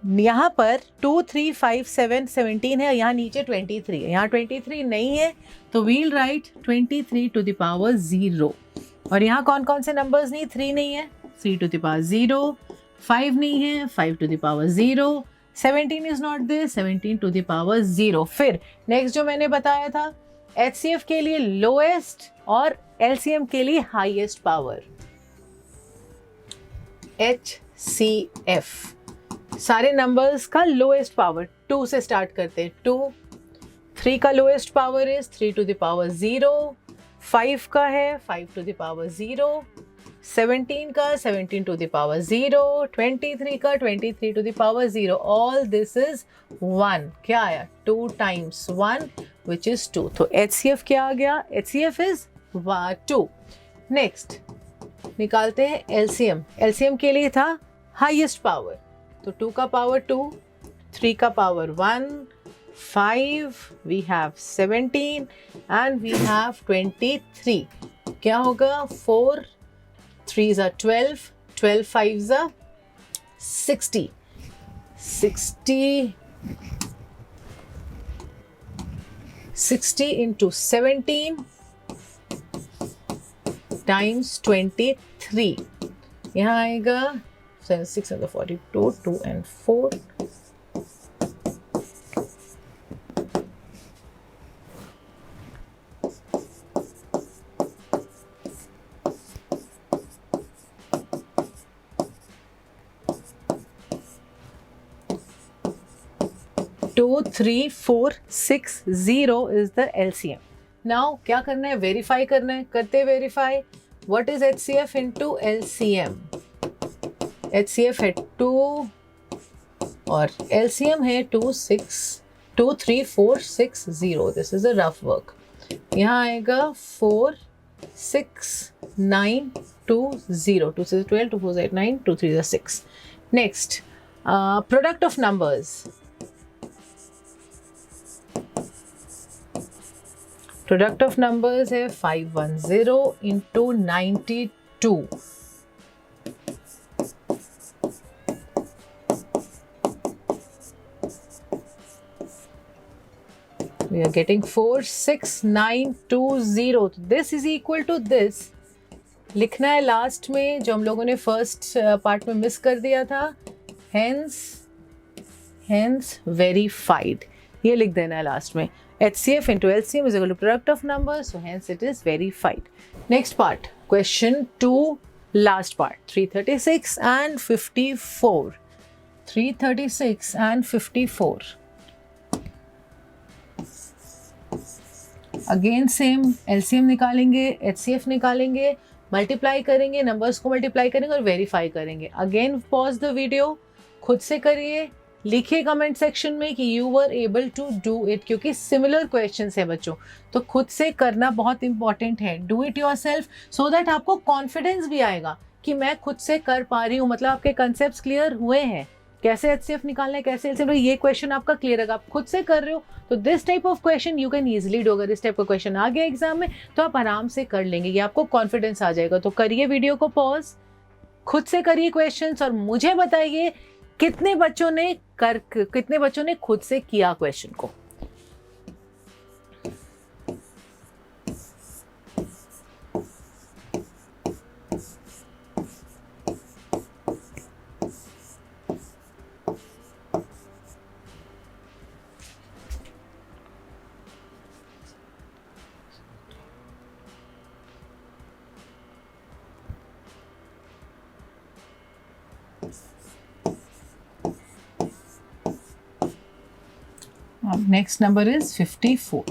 यहाँ पर 2 3 5 7 17 है, यहाँ नीचे 23 है, यहाँ 23 नहीं है तो we'll write 23 to the power 0। और यहाँ कौन कौन से नंबर्स नहीं, 3 नहीं है, 3 to the power 0, 5 नहीं है, 5 to the power 0, 17 is not there, 17 to the power 0। फिर नेक्स्ट जो मैंने बताया था, HCF के लिए लोएस्ट और LCM के लिए हाईएस्ट पावर। HCF सारे नंबर्स का लोएस्ट पावर 2 से स्टार्ट करते हैं। 2, 3 का lowest power is 3 to the power 0, 5 का है 5 to the power 0, 17 का 17 to the power 0, 23 का 23 to the power 0। All this is 1। क्या आया, 2 times 1 which is 2। तो HCF क्या आ गया, HCF इज 2। नेक्स्ट निकालते हैं LCM। LCM के लिए था हाईएस्ट पावर, तो 2 का पावर 2, 3 का power 1, 5, we have 17 and we have 23। क्या होगा, 4 3s are 12, 12 5s are 60, 60 into 17 times 23। यहाँ आएगा 6 and 42, 2 and 4, two 3 4 6 0 is the LCM। Now क्या करना है, वेरीफाई करना है, करते verify. What is HCF into LCM? HCF है 2 और LCM है 2 3 4 6 0। This is a rough work. यहाँ आएगा 4 6 9 2 0, 2 6 12, 2 4 8 9, 2 3 6। Next product of numbers. Product of numbers है 510 into 92। We are getting 4 6 9 2 0। This is equal to this। लिखना है लास्ट में, जो हम लोगों ने फर्स्ट पार्ट में मिस कर दिया था, hence verified। ये लिख देना है लास्ट में। HCF into LCM is equal to product of numbers, so hence it is verified। Next part, question 2, last part, 336 and 54। 336 and 54। Again same, LCM निकालेंगे, HCF निकालेंगे, मल्टीप्लाई करेंगे, नंबर्स को मल्टीप्लाई करेंगे और वेरीफाई करेंगे। अगेन पॉज द वीडियो, खुद से करिए, लिखिए कमेंट सेक्शन में कि you were able to do it, क्योंकि सिमिलर क्वेश्चंस है बच्चों, तो खुद से करना बहुत इंपॉर्टेंट है। Do it yourself so that आपको कॉन्फिडेंस भी आएगा कि मैं खुद से कर पा रही हूँ, मतलब आपके कंसेप्ट क्लियर हुए हैं कैसे एचसीएफ निकालना है, कैसे एलसीएम, ये क्वेश्चन आपका क्लियर है, आप खुद से कर रहे हो तो this type of question you can easily do. अगर इस टाइप का क्वेश्चन आ गया एग्जाम में तो आप आराम से कर लेंगे, ये आपको कॉन्फिडेंस आ जाएगा। तो करिए वीडियो को पॉज, खुद से करिए क्वेश्चंस और मुझे बताइए कितने बच्चों ने खुद से किया क्वेश्चन को। Next number is 54.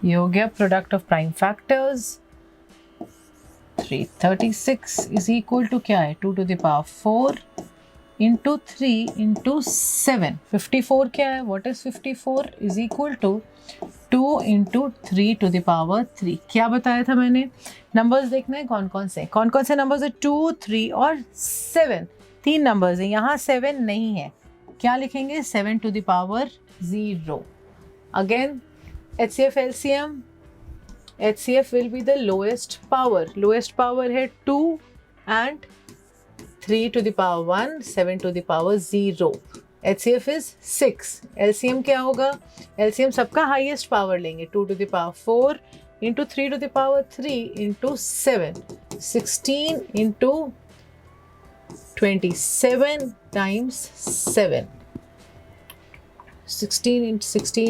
ये हो गया product of prime factors. 336 is equal to क्या है, 2 to the power 4 into 3 into 7। 54 क्या है, what is 54 is equal to 2 into 3 to the power 3। क्या बताया था मैंने, नंबर्स देखना है कौन कौन से नंबर्स है, 2, 3 और 7, 3 नंबर्स हैं। यहाँ 7 नहीं है, क्या लिखेंगे, 7 to the power 0। Again HCF LCM, HCF will be the lowest power है 2 and 3 to the power 1, 7 to the power 0। HCF is 6। LCM क्या होगा, LCM सबका हाईएस्ट पावर लेंगे, 2 to the power 4 into 3 to the power 3 into 7, 16 into 27 times 7, 16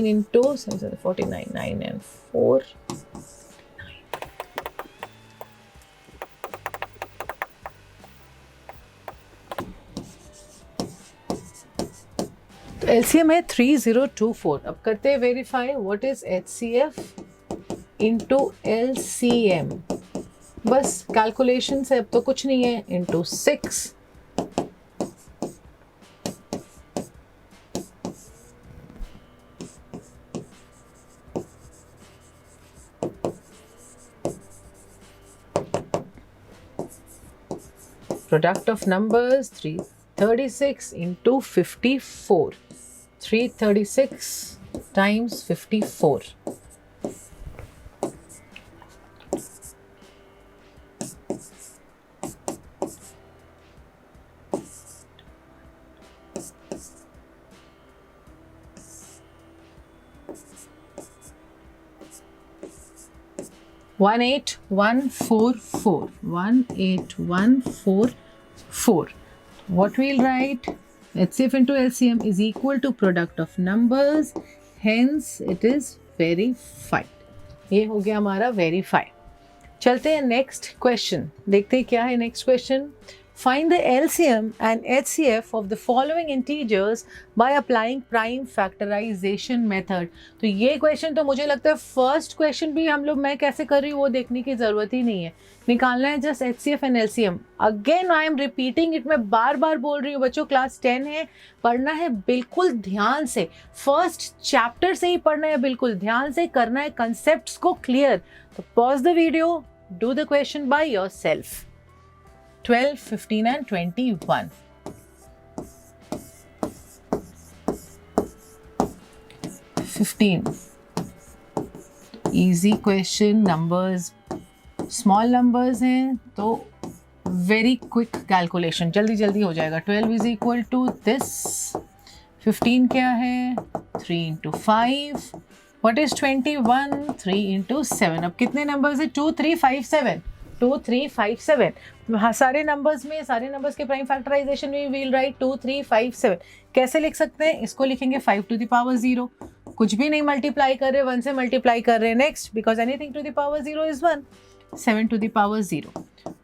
into 49, 9 and 4, LCM है 3024। अब करते हैं verify, what is HCF into LCM, बस calculation से, अब तो कुछ नहीं है, into 6 product of numbers 336 into 54, 336 times 54, one eight one four four, 18144। What we'll write, HCF into LCM is equal to product of numbers, hence it is verified। ये हो गया हमारा वेरीफाई। चलते हैं नेक्स्ट क्वेश्चन, देखते हैं क्या है next question. Find the LCM and HCF of the following integers by applying prime factorization method। तो ये क्वेश्चन तो मुझे लगता है फर्स्ट क्वेश्चन भी मैं कैसे कर रही हूँ वो देखने की ज़रूरत ही नहीं है, निकालना है just HCF and LCM। Again I am repeating it, मैं बार बार बोल रही हूँ बच्चों, क्लास 10 है, पढ़ना है बिल्कुल ध्यान से, फर्स्ट चैप्टर से ही पढ़ना है, बिल्कुल ध्यान से करना है, कंसेप्ट्स को क्लियर। तो pause the video, do the question by yourself. 12, 15 and 21। Easy question, numbers small numbers हैं तो वेरी क्विक कैलकुलेशन, जल्दी जल्दी हो जाएगा। 12 इज इक्वल टू दिस, 15 क्या है, 3 इंटू 5, व्हाट इज 21, 3 इंटू 7। अब कितने नंबर्स है, 2, 3, 5, 7, 2, 3, 5, 7। हाँ, सारे नंबर्स के प्राइम फैक्टराइजेशन में वील राइट 2, 3, 5, 7। कैसे लिख सकते हैं, इसको लिखेंगे 5 to the power 0, कुछ भी नहीं मल्टीप्लाई कर रहे, 1 से मल्टीप्लाई कर रहे हैं। Next, because anything to the power 0 is 1, 7 to the power 0,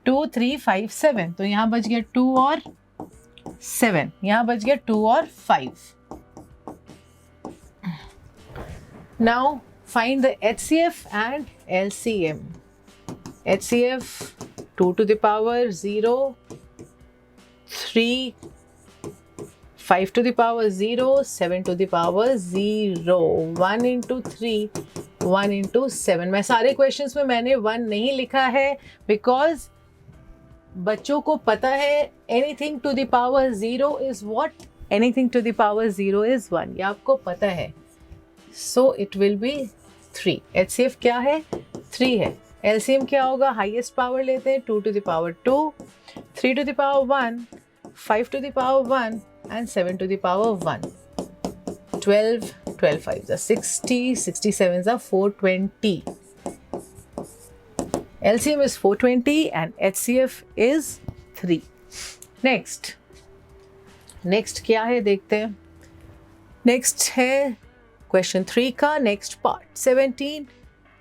2, 3, 5, 7। तो यहाँ बच गया 2 और 7, यहाँ बच गया 2 और 5। Now find the HCF and LCM। HCF 2 to the power 0, 3, 5 to the power 0, 7 to the power 0, 1 into 3, 1 into 7. मैं सारे क्वेश्चंस में मैंने 1 नहीं लिखा है बिकॉज बच्चों को पता है anything to the power 0 is what? Anything to the power 0 is 1. ये आपको पता है. So it will be 3. HCF क्या है? 3 है. LCM क्या होगा? हाईएस्ट पावर लेते हैं 2 to the power 2, 3 to the power 1, 5 to the power 1 and 7 to the power 1. 12, 12 5s are 60, 67s are 420. LCM is 420 and HCF is 3. Next क्या है देखते हैं. Next है क्वेश्चन 3 का next part. 17,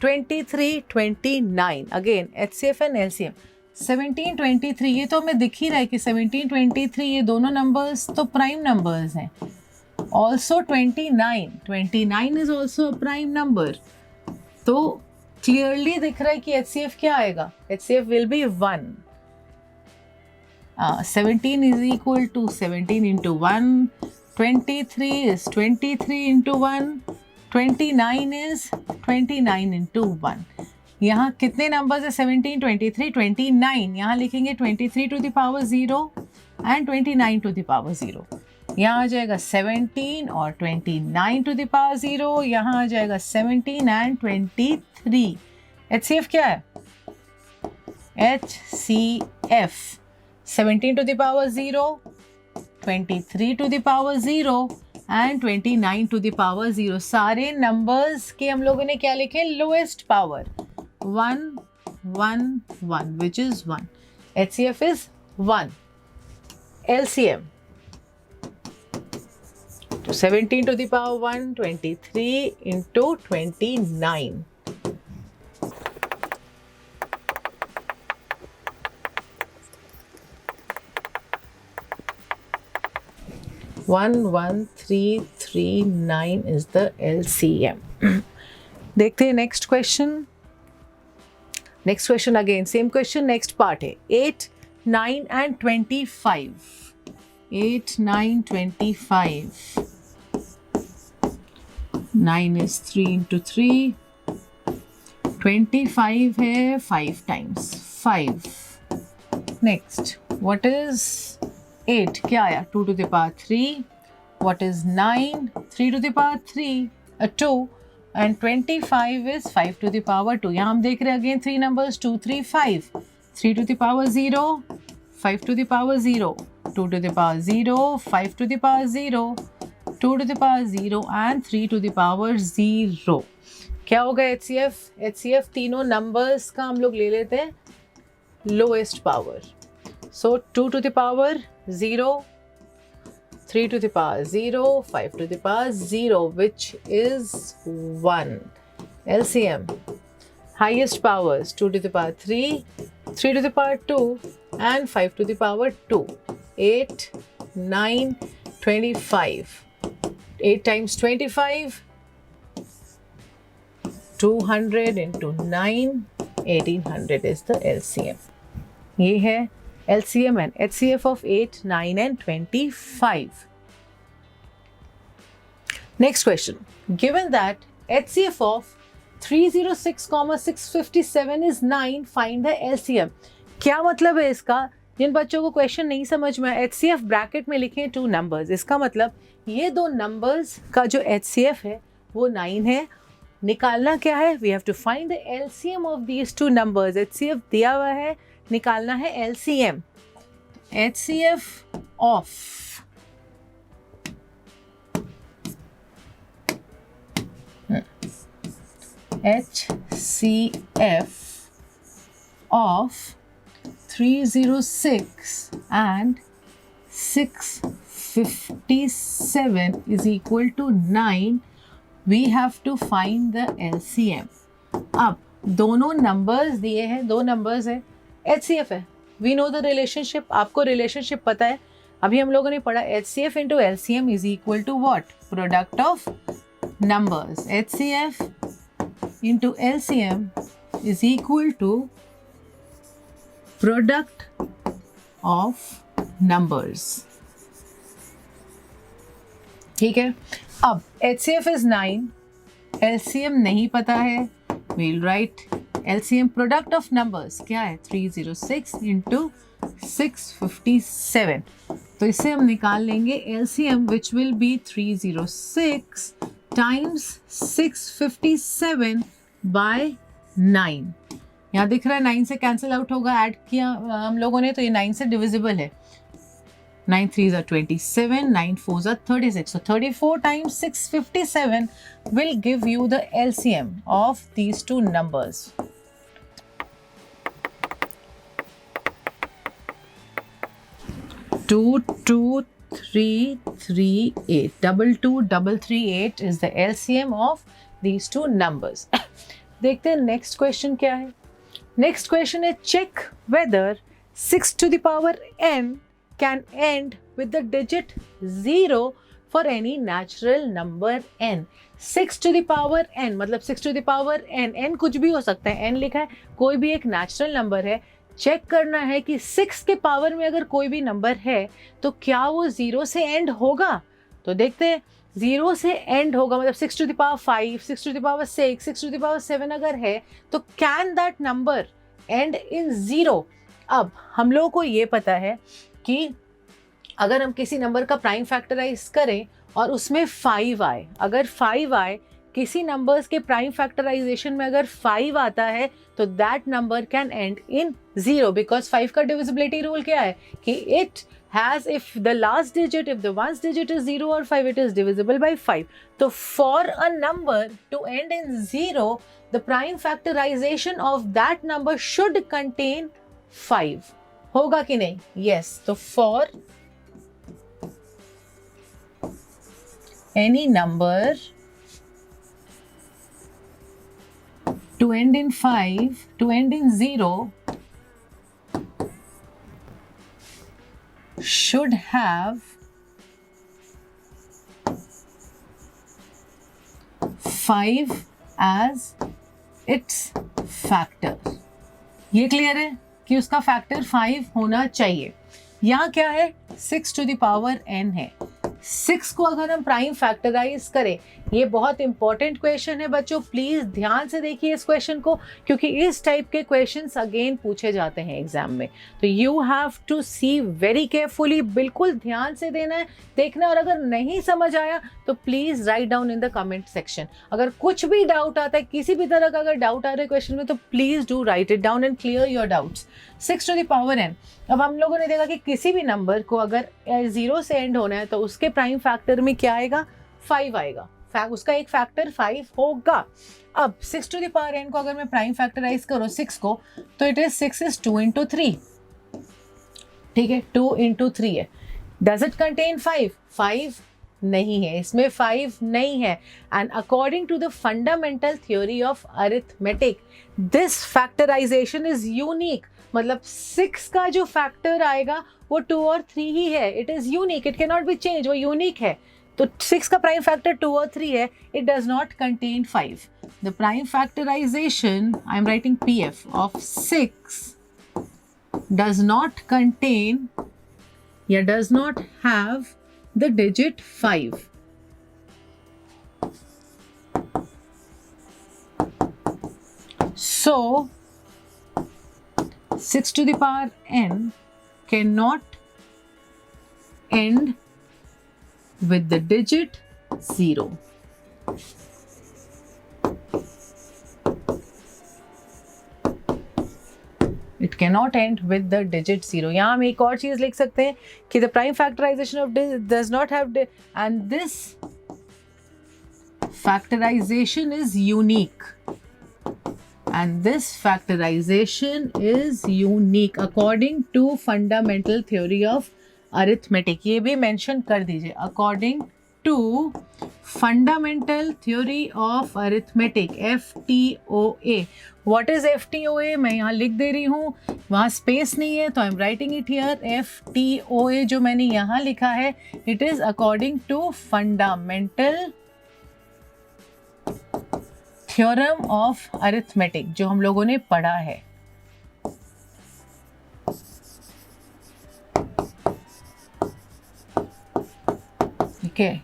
23, 29. Again HCF and LCM. 17, 23 ये तो हमें दिख ही रहा है कि 17, 23 ये दोनों नंबर्स तो प्राइम नंबर्स हैं. Also 29 is also a prime number. तो क्लियरली दिख रहा है कि HCF क्या आएगा. HCF will be 1. 17 is equal to 17 into 1. 23 is 23 into 1. 29 is 29 into 1. यहाँ कितने नंबर्स है? 17, 23, 29. यहाँ लिखेंगे 23 to the power 0 and 29 to the power 0. यहाँ आ जाएगा 17 और 29 to the power 0. यहाँ आ जाएगा 17 and 23. HCF क्या है? HCF 17 to the power 0, 23 to the power 0 and 29 to the power 0. सारे नंबर्स के हम लोगों ने क्या लिखे? Lowest power 1, 1, 1 which is 1. HCF is 1. LCM 17 to the power 1, 23 into 29. 11339 is the LCM. देखते हैं next question. Next question again same question. Next part है 8, 9 and 25. 8, 9, 25. 9 is 3 into 3. 25 है 5 times 5. Next, what is 8? क्या आया? 2 to the power 3. What is 9? 3 to the power 3, 2 and 25 is 5 to the power 2. यहाँ हम देख रहे हैं again 3 numbers 2, 3, 5. 3 to the power 0, 5 to the power 0, 2 to the power 0, 5 to the power 0, 2 to the power 0 and 3 to the power 0. क्या होगा HCF? HCF तीनों numbers का हम लोग ले लेते हैं lowest power. So 2 to the power 0, 3 to the power 0, 5 to the power 0 which is 1. LCM highest powers 2 to the power 3, 3 to the power 2 and 5 to the power 2. 8, 9, 25. 8 times 25, 200 into 9, 1800 is the LCM. ये है LCM and HCF of 8, 9 and 25. Next question. Given that HCF of 306, 657 is 9, find the LCM. क्या मतलब है इसका? जिन बच्चों को question नहीं समझ में आया, HCF ब्रैकेट में लिखें 2 नंबर्स. इसका मतलब ये 2 नंबर्स का जो HCF है वो 9 है. निकालना क्या है? We have to find the LCM of these 2 numbers. HCF दिया हुआ है, निकालना है LCM. HCF of HCF of 306 and 657 is equal to 9. We have to find the LCM. अब दोनों नंबर्स दिए हैं, 2 नंबर्स है, HCF है. We know the relationship. आपको relationship पता है. अभी हम लोगों ने पढ़ा HCF into LCM is equal to what? Product of numbers. HCF into LCM is equal to product of numbers. ठीक है, अब HCF इज 9, LCM नहीं पता है, we'll write LCM product of numbers क्या है 306 इंटू 657, तो इससे हम निकाल लेंगे LCM which will be 306 times 657 by 9। यहाँ दिख रहा है 9 से कैंसिल आउट होगा, ऐड किया हम लोगों ने तो ये 9 से डिविजिबल है। 9 3s are 27, 9 4s are 36. So 34 times 657 will give you the LCM of these two numbers. Two two three three eight. 22338 is the LCM of these two numbers. देखते हैं नेक्स्ट क्वेश्चन क्या है। नेक्स्ट क्वेश्चन है check whether 6 to the power n can end with the digit 0 for any natural number n. 6 to the power n मतलब 6 to the power n कुछ भी हो सकता है, n लिखा है, कोई भी एक नेचुरल नंबर है। चेक करना है कि 6 के पावर में अगर कोई भी नंबर है तो क्या वो 0 से एंड होगा। तो देखते हैं 0 से एंड होगा मतलब 6 to the power 5, 6 to the power 6, 6 to the power 7 अगर है तो can that number and in 0। अब हम लोगों को ये पता है कि अगर हम किसी नंबर का प्राइम फैक्टराइज करें और उसमें 5 आए, अगर 5 आए किसी नंबर्स के प्राइम फैक्टराइजेशन में अगर 5 आता है तो that number can end in 0 because 5 का डिविजिबिलिटी रूल क्या है कि it has if the last digit if the ones digit is 0 और 5 इट इज डिविजिबल बाय 5। तो for a number to end in 0 the prime factorization of that number should contain 5। होगा कि नहीं? Yes. तो फॉर any number to end in 5 to end in 0 should have 5 as its factor। ये clear है कि उसका फैक्टर 5 होना चाहिए। यहाँ क्या है 6 to the power n है, 6 को अगर हम प्राइम फैक्टराइज करें, ये बहुत इंपॉर्टेंट क्वेश्चन है बच्चों, प्लीज ध्यान से देखिए इस क्वेश्चन को क्योंकि इस टाइप के क्वेश्चंस अगेन पूछे जाते हैं एग्जाम में। तो you have to see very carefully, बिल्कुल ध्यान से देना है, देखना, और अगर नहीं समझ आया तो please right down in the comment section. अगर कुछ भी डाउट आता है, किसी भी तरह का अगर डाउट आ रहा है क्वेश्चन में तो please do right it down and clear your doubts. 6 to the power n, अब हम लोगों ने देखा कि किसी भी नंबर को अगर 0 से एंड होना है तो उसके प्राइम फैक्टर में क्या आएगा 5 आएगा, उसका एक फैक्टर 5 होगा। अब 6 to the power n को अगर मैं प्राइम फैक्टराइज करूँ 6 को तो इट इज 6 is 2 into 3, ठीक है 2 into 3 है। Does it contain 5? 5 नहीं है, इसमें 5 नहीं है। And according to the fundamental theory of arithmetic this factorization is unique, मतलब 6 का जो फैक्टर आएगा वो 2 और 3 ही है। It is unique, it can not be change, वो यूनिक है। तो 6 का प्राइम फैक्टर 2 और 3 है, it does not contain 5। The prime factorization I am writing PF of 6 does not contain या does not have the digit 5। So 6 to the power n cannot end with the digit 0. It cannot end with the digit 0. यहाँ हम एक और चीज लिख सकते हैं कि the prime factorization of this does not have and this factorization is unique. And this factorization is unique according to fundamental theory of arithmetic। ये भी mention कर दीजिए according to fundamental theory of arithmetic FTOA। What is FTOA? मैं यहाँ लिख दे रही हूँ, वहाँ स्पेस नहीं है तो I am writing it here. FTOA जो मैंने यहाँ लिखा है it is according to fundamental theorem of arithmetic जो हम लोगों ने पढ़ा है। ठीक है,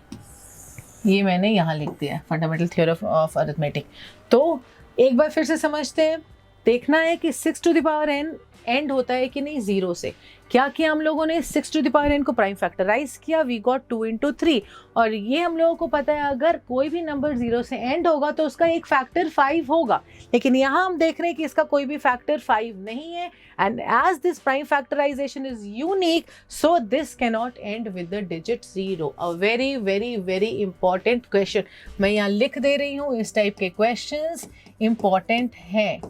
ये मैंने यहाँ लिख दिया है, फंडामेंटल थ्योरी ऑफ अरिथमेटिक। तो एक बार फिर से समझते हैं। देखना है कि 6 to the power n end होता है कि नहीं 0 से। क्या किया हम लोगों ने, 6 टू द पावर n को प्राइम फैक्टराइज किया, वी गॉट 2 into 3। और ये हम लोगों को पता है अगर कोई भी नंबर 0 से एंड होगा तो उसका एक फैक्टर 5 होगा, लेकिन यहाँ हम देख रहे हैं कि इसका कोई भी फैक्टर 5 नहीं है। And as this prime factorization is unique, so this cannot end with the digit 0। A very very very important question मैं यहाँ लिख दे रही हूँ। इस टाइप के क्वेश्चंस इंपॉर्टेंट हैं,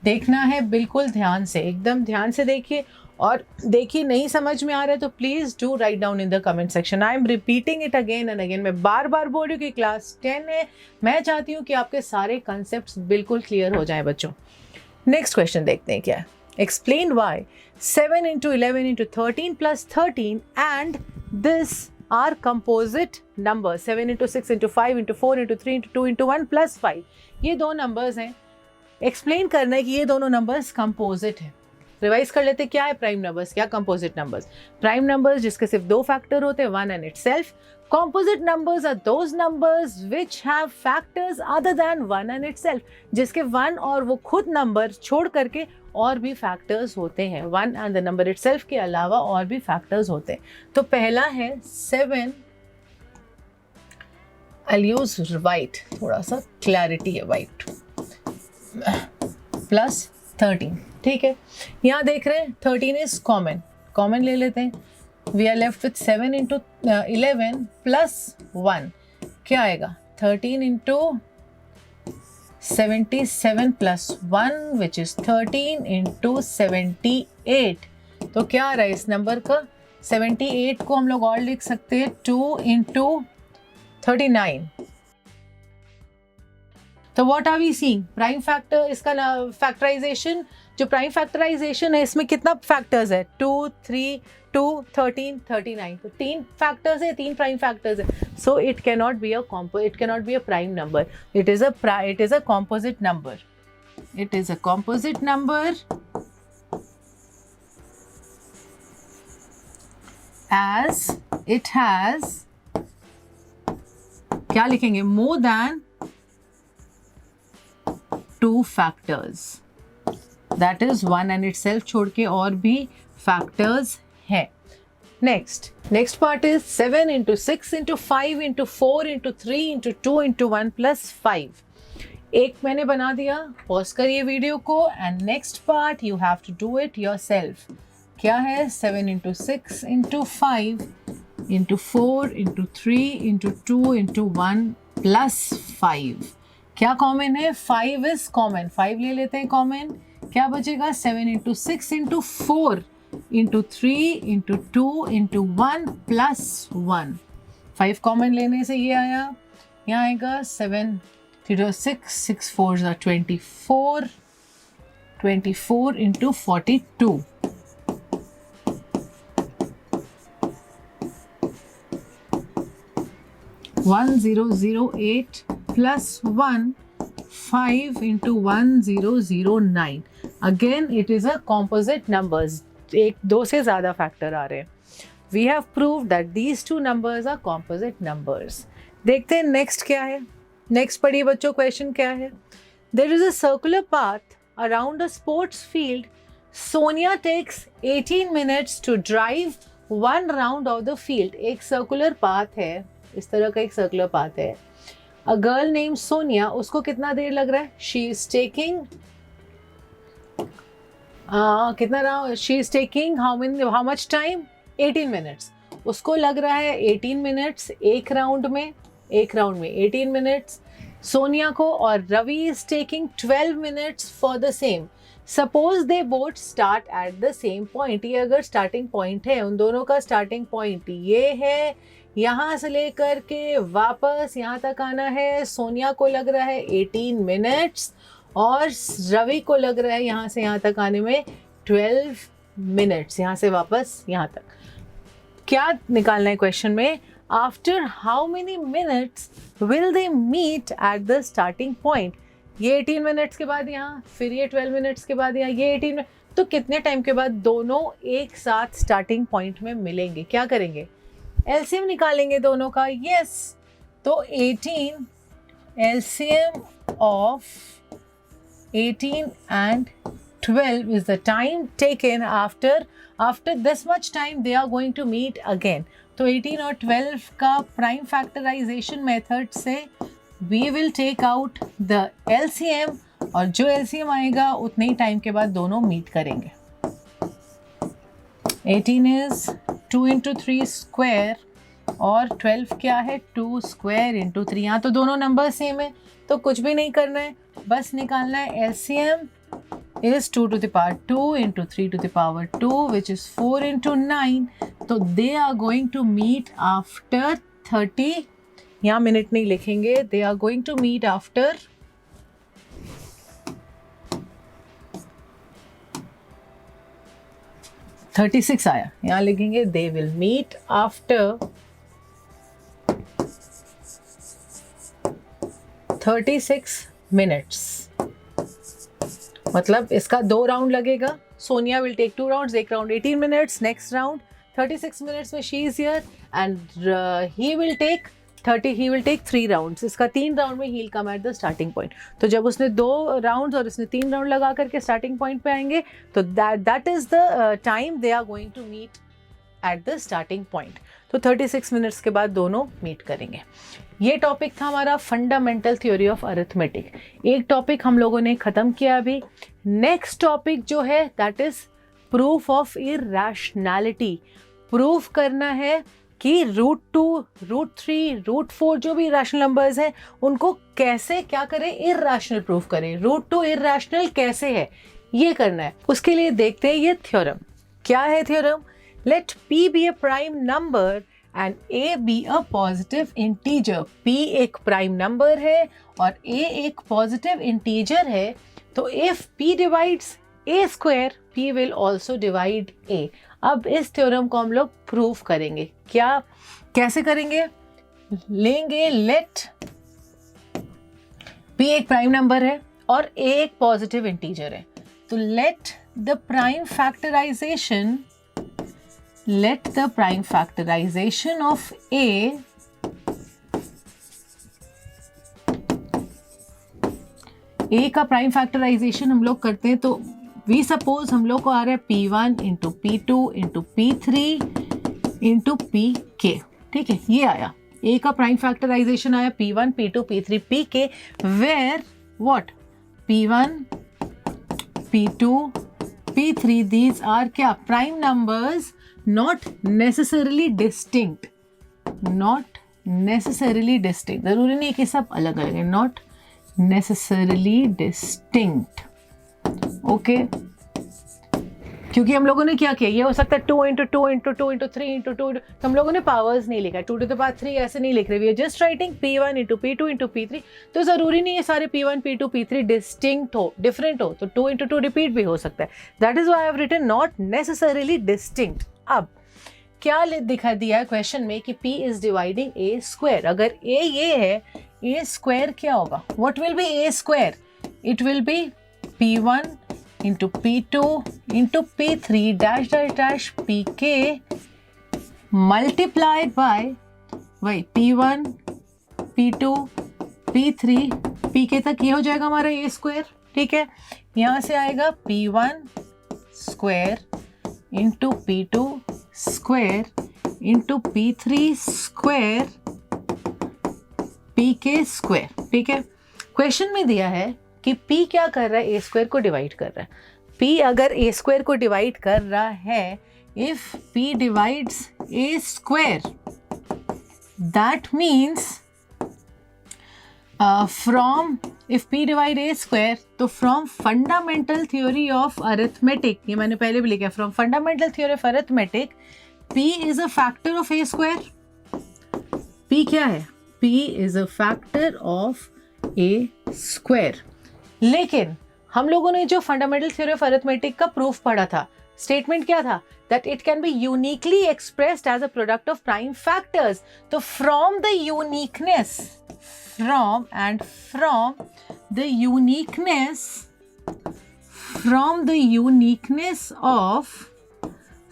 देखना है बिल्कुल ध्यान से, एकदम ध्यान से देखिए। और देखिए नहीं समझ में आ रहा है तो please do write down in the comment section. I am repeating it again and again. मैं बार बार बोल रही हूँ कि क्लास 10 है, मैं चाहती हूँ कि आपके सारे कंसेप्ट बिल्कुल क्लियर हो जाएं बच्चों। नेक्स्ट क्वेश्चन देखते हैं क्या है। Explain why 7 into 11 into 13 plus 13 and this are composite numbers। 7 into 6 into 5 into 4 into 3 into 2 into 1 plus 5। ये दो नंबर्स हैं, एक्सप्लेन करना है कि ये दोनों नंबर्स कंपोजिट है। रिवाइज कर लेते क्या है प्राइम नंबर्स, क्या कंपोजिट नंबर्स। प्राइम नंबर्स जिसके सिर्फ दो फैक्टर होते हैं, 1 and itself। Composite numbers are those numbers which have factors other than 1 and itself, जिसके 1 और वो खुद नंबर छोड़ करके और भी फैक्टर्स होते हैं। 1 and the number itself के अलावा और भी फैक्टर्स होते हैं। तो पहला है 7, I'll use white, थोड़ा सा क्लैरिटी है white, प्लस 13। ठीक है, यहाँ देख रहे हैं 13 इज कॉमन, कॉमन ले लेते हैं। We are left with 7 into 11 plus 1, क्या आएगा 13 into 77 plus 1 which is 13 into 78। तो क्या आ रहा है इस नंबर का, 78 को हम लोग और लिख सकते हैं 2 into 39। तो what are we seeing, prime factor, इसका फैक्टराइजेशन, जो प्राइम फैक्टराइजेशन है इसमें कितना फैक्टर्स है, 2 3 2 13 39। तो 3 फैक्टर्स है, 3 प्राइम फैक्टर्स है। So it cannot be a prime number, it is a composite number, it is a composite number as it has, क्या लिखेंगे, more than 2 factors, that is 1 and itself छोड़ के और भी factors हैं। next part is 7 into 6 into 5 into 4 into 3 into 2 into 1 plus 5। एक मैंने बना दिया, पॉज करिए वीडियो को and next part you have to do it yourself। क्या है, 7 into 6 into 5 into 4 into 3 into 2 into 1 plus 5। क्या कॉमन है, 5 इज कॉमन, 5 ले लेते हैं कॉमन। क्या बचेगा, 7 into 6 into 4 into 3 into 2 into 1 plus 1। 5 common लेने से ये आया, यहाँ आएगा 7 3 6 6 4 24 24 into 42। 1008 plus 1, 5 into 1009। Again it is a composite numbers, एक दो से ज़्यादा फैक्टर आ रहे हैं। We have proved that these two numbers are composite numbers। देखते हैं नेक्स्ट क्या है। नेक्स्ट पढ़िए बच्चों, क्वेश्चन क्या है। There is a circular path around a sports field। Sonia takes 18 minutes to drive one round of the field। एक circular path है, इस तरह का एक सर्कुलर पाथ है। अ गर्ल नेम सोनिया, उसको कितना देर लग रहा है, she is taking how much time, 18 minutes. उसको लग रहा है 18 मिनट्स एक राउंड में 18 मिनट्स सोनिया को, और Ravi is taking 12 minutes for the same. Suppose they both start at the same point. ये अगर स्टार्टिंग पॉइंट है, उन दोनों का स्टार्टिंग पॉइंट ये है, यहाँ से लेकर के वापस यहाँ तक आना है। सोनिया को लग रहा है 18 मिनट्स और रवि को लग रहा है यहाँ से यहाँ तक आने में 12 मिनट्स, यहाँ से वापस यहाँ तक। क्या निकालना है क्वेश्चन में, after how many minutes will they meet at the starting point. ये 18 मिनट्स के बाद यहाँ, फिर ये 12 मिनट्स के बाद यहाँ, ये 18 तो कितने टाइम के बाद दोनों एक साथ स्टार्टिंग पॉइंट में मिलेंगे। क्या करेंगे, एलसीएम निकालेंगे दोनों का, यस। तो 18 LCM of 18 and 12 is the time taken after this much time they are going to meet again. तो 18 और 12 का प्राइम फैक्टराइजेशन मेथड से we will take out the LCM, और जो LCM आएगा उतने ही टाइम के बाद दोनों मीट करेंगे। 18 is 2 into 3 square और 12 क्या है 2 square into 3। यहाँ तो दोनों नंबर सेम है तो कुछ भी नहीं करना है, बस निकालना है LCM is 2 to the power 2 into 3 to the power 2 which is 4 into 9। तो they are going to meet after 30, यहाँ मिनट नहीं लिखेंगे, they are going to meet after 36 आया, यहाँ लिखेंगे they will meet after 36 minutes। मतलब इसका 2 राउंड लगेगा। सोनिया विल टेक 2 राउंड्स, एक round 18 minutes, next round 36 minutes में she is here and he will take 3 rounds. इसका 3 राउंड में he will come at the starting point. तो जब उसने 2 राउंड्स और इसने 3 राउंड लगा करके स्टार्टिंग पॉइंट पे आएंगे तो that is the time they are going to meet at the starting point. तो 36 मिनट्स के बाद दोनों मीट करेंगे। ये टॉपिक था हमारा फंडामेंटल थ्योरी ऑफ अरिथमेटिक। एक टॉपिक हम लोगों ने ख़त्म किया अभी। नेक्स्ट टॉपिक जो है that is proof of irrationality. Proof करना है कि √2, √3, √4 जो भी इरैशनल नंबर्स हैं उनको कैसे क्या करें, इरैशनल प्रूफ करें। √2 इरैशनल कैसे है ये करना है। उसके लिए देखते हैं ये थ्योरम। क्या है theorem? Let P be a prime number and A be a positive integer। P एक प्राइम नंबर है और A एक पॉजिटिव इंटीजर है। तो if P divides A square, P will also divide A। अब इस थ्योरम को हम लोग प्रूफ करेंगे। क्या कैसे करेंगे? लेंगे लेट P एक प्राइम नंबर है और A एक पॉजिटिव इंटीजर है। तो let the prime factorization of A का प्राइम फैक्टराइजेशन हम लोग करते हैं। तो वी सपोज हम लोग को आ रहा है P1 into P2 into P3 into Pk। ठीक है, ये आया A का प्राइम फैक्टराइजेशन आया P1 P2 P3 Pk, where what P1 P2 P3 these are क्या prime numbers, not necessarily distinct। जरूरी नहीं कि सब अलग अलग है, not necessarily distinct। ओके, क्योंकि हम लोगों ने क्या किया, ये हो सकता है 2 into 2 into 2 into 3 into 2 तो हम लोगों ने पावर्स नहीं लिखा, 2 to the power 3 ऐसे नहीं लिख रहे, we are just writing P1 into P2 into P3। तो ज़रूरी नहीं है सारे P1 P2 P3 डिस्टिंक्ट हो, डिफरेंट हो, तो 2 into 2 रिपीट भी हो सकता है। That is why I have written not necessarily distinct. अब क्या दिखा दिया है क्वेश्चन में कि P is dividing A square. अगर A ये है, A स्क्वायर क्या होगा? What will be A square? It will be P1 into P2 into P3 dash dash dash Pk multiplied by वही P1 P2 P3 Pk तक ये हो जाएगा हमारा A स्क्वायर। ठीक है, यहाँ से आएगा P1 square into P2 square into P3 square Pk square. ठीक है, क्वेश्चन में दिया है कि P क्या कर रहा है, A स्क्वायर को डिवाइड कर रहा है। P अगर A स्क्वायर को डिवाइड कर रहा है, if P divides A square that means from if P divide A square, तो from fundamental theory of arithmetic, ये मैंने पहले भी लिखा, from fundamental theory of arithmetic P is a factor of A square. P क्या है? P is a factor of A square. लेकिन हम लोगों ने जो फंडामेंटल थ्योरी ऑफ अरिथमेटिक का प्रूफ पढ़ा था, स्टेटमेंट क्या था? That it can B uniquely expressed as a product of prime factors. तो from the uniqueness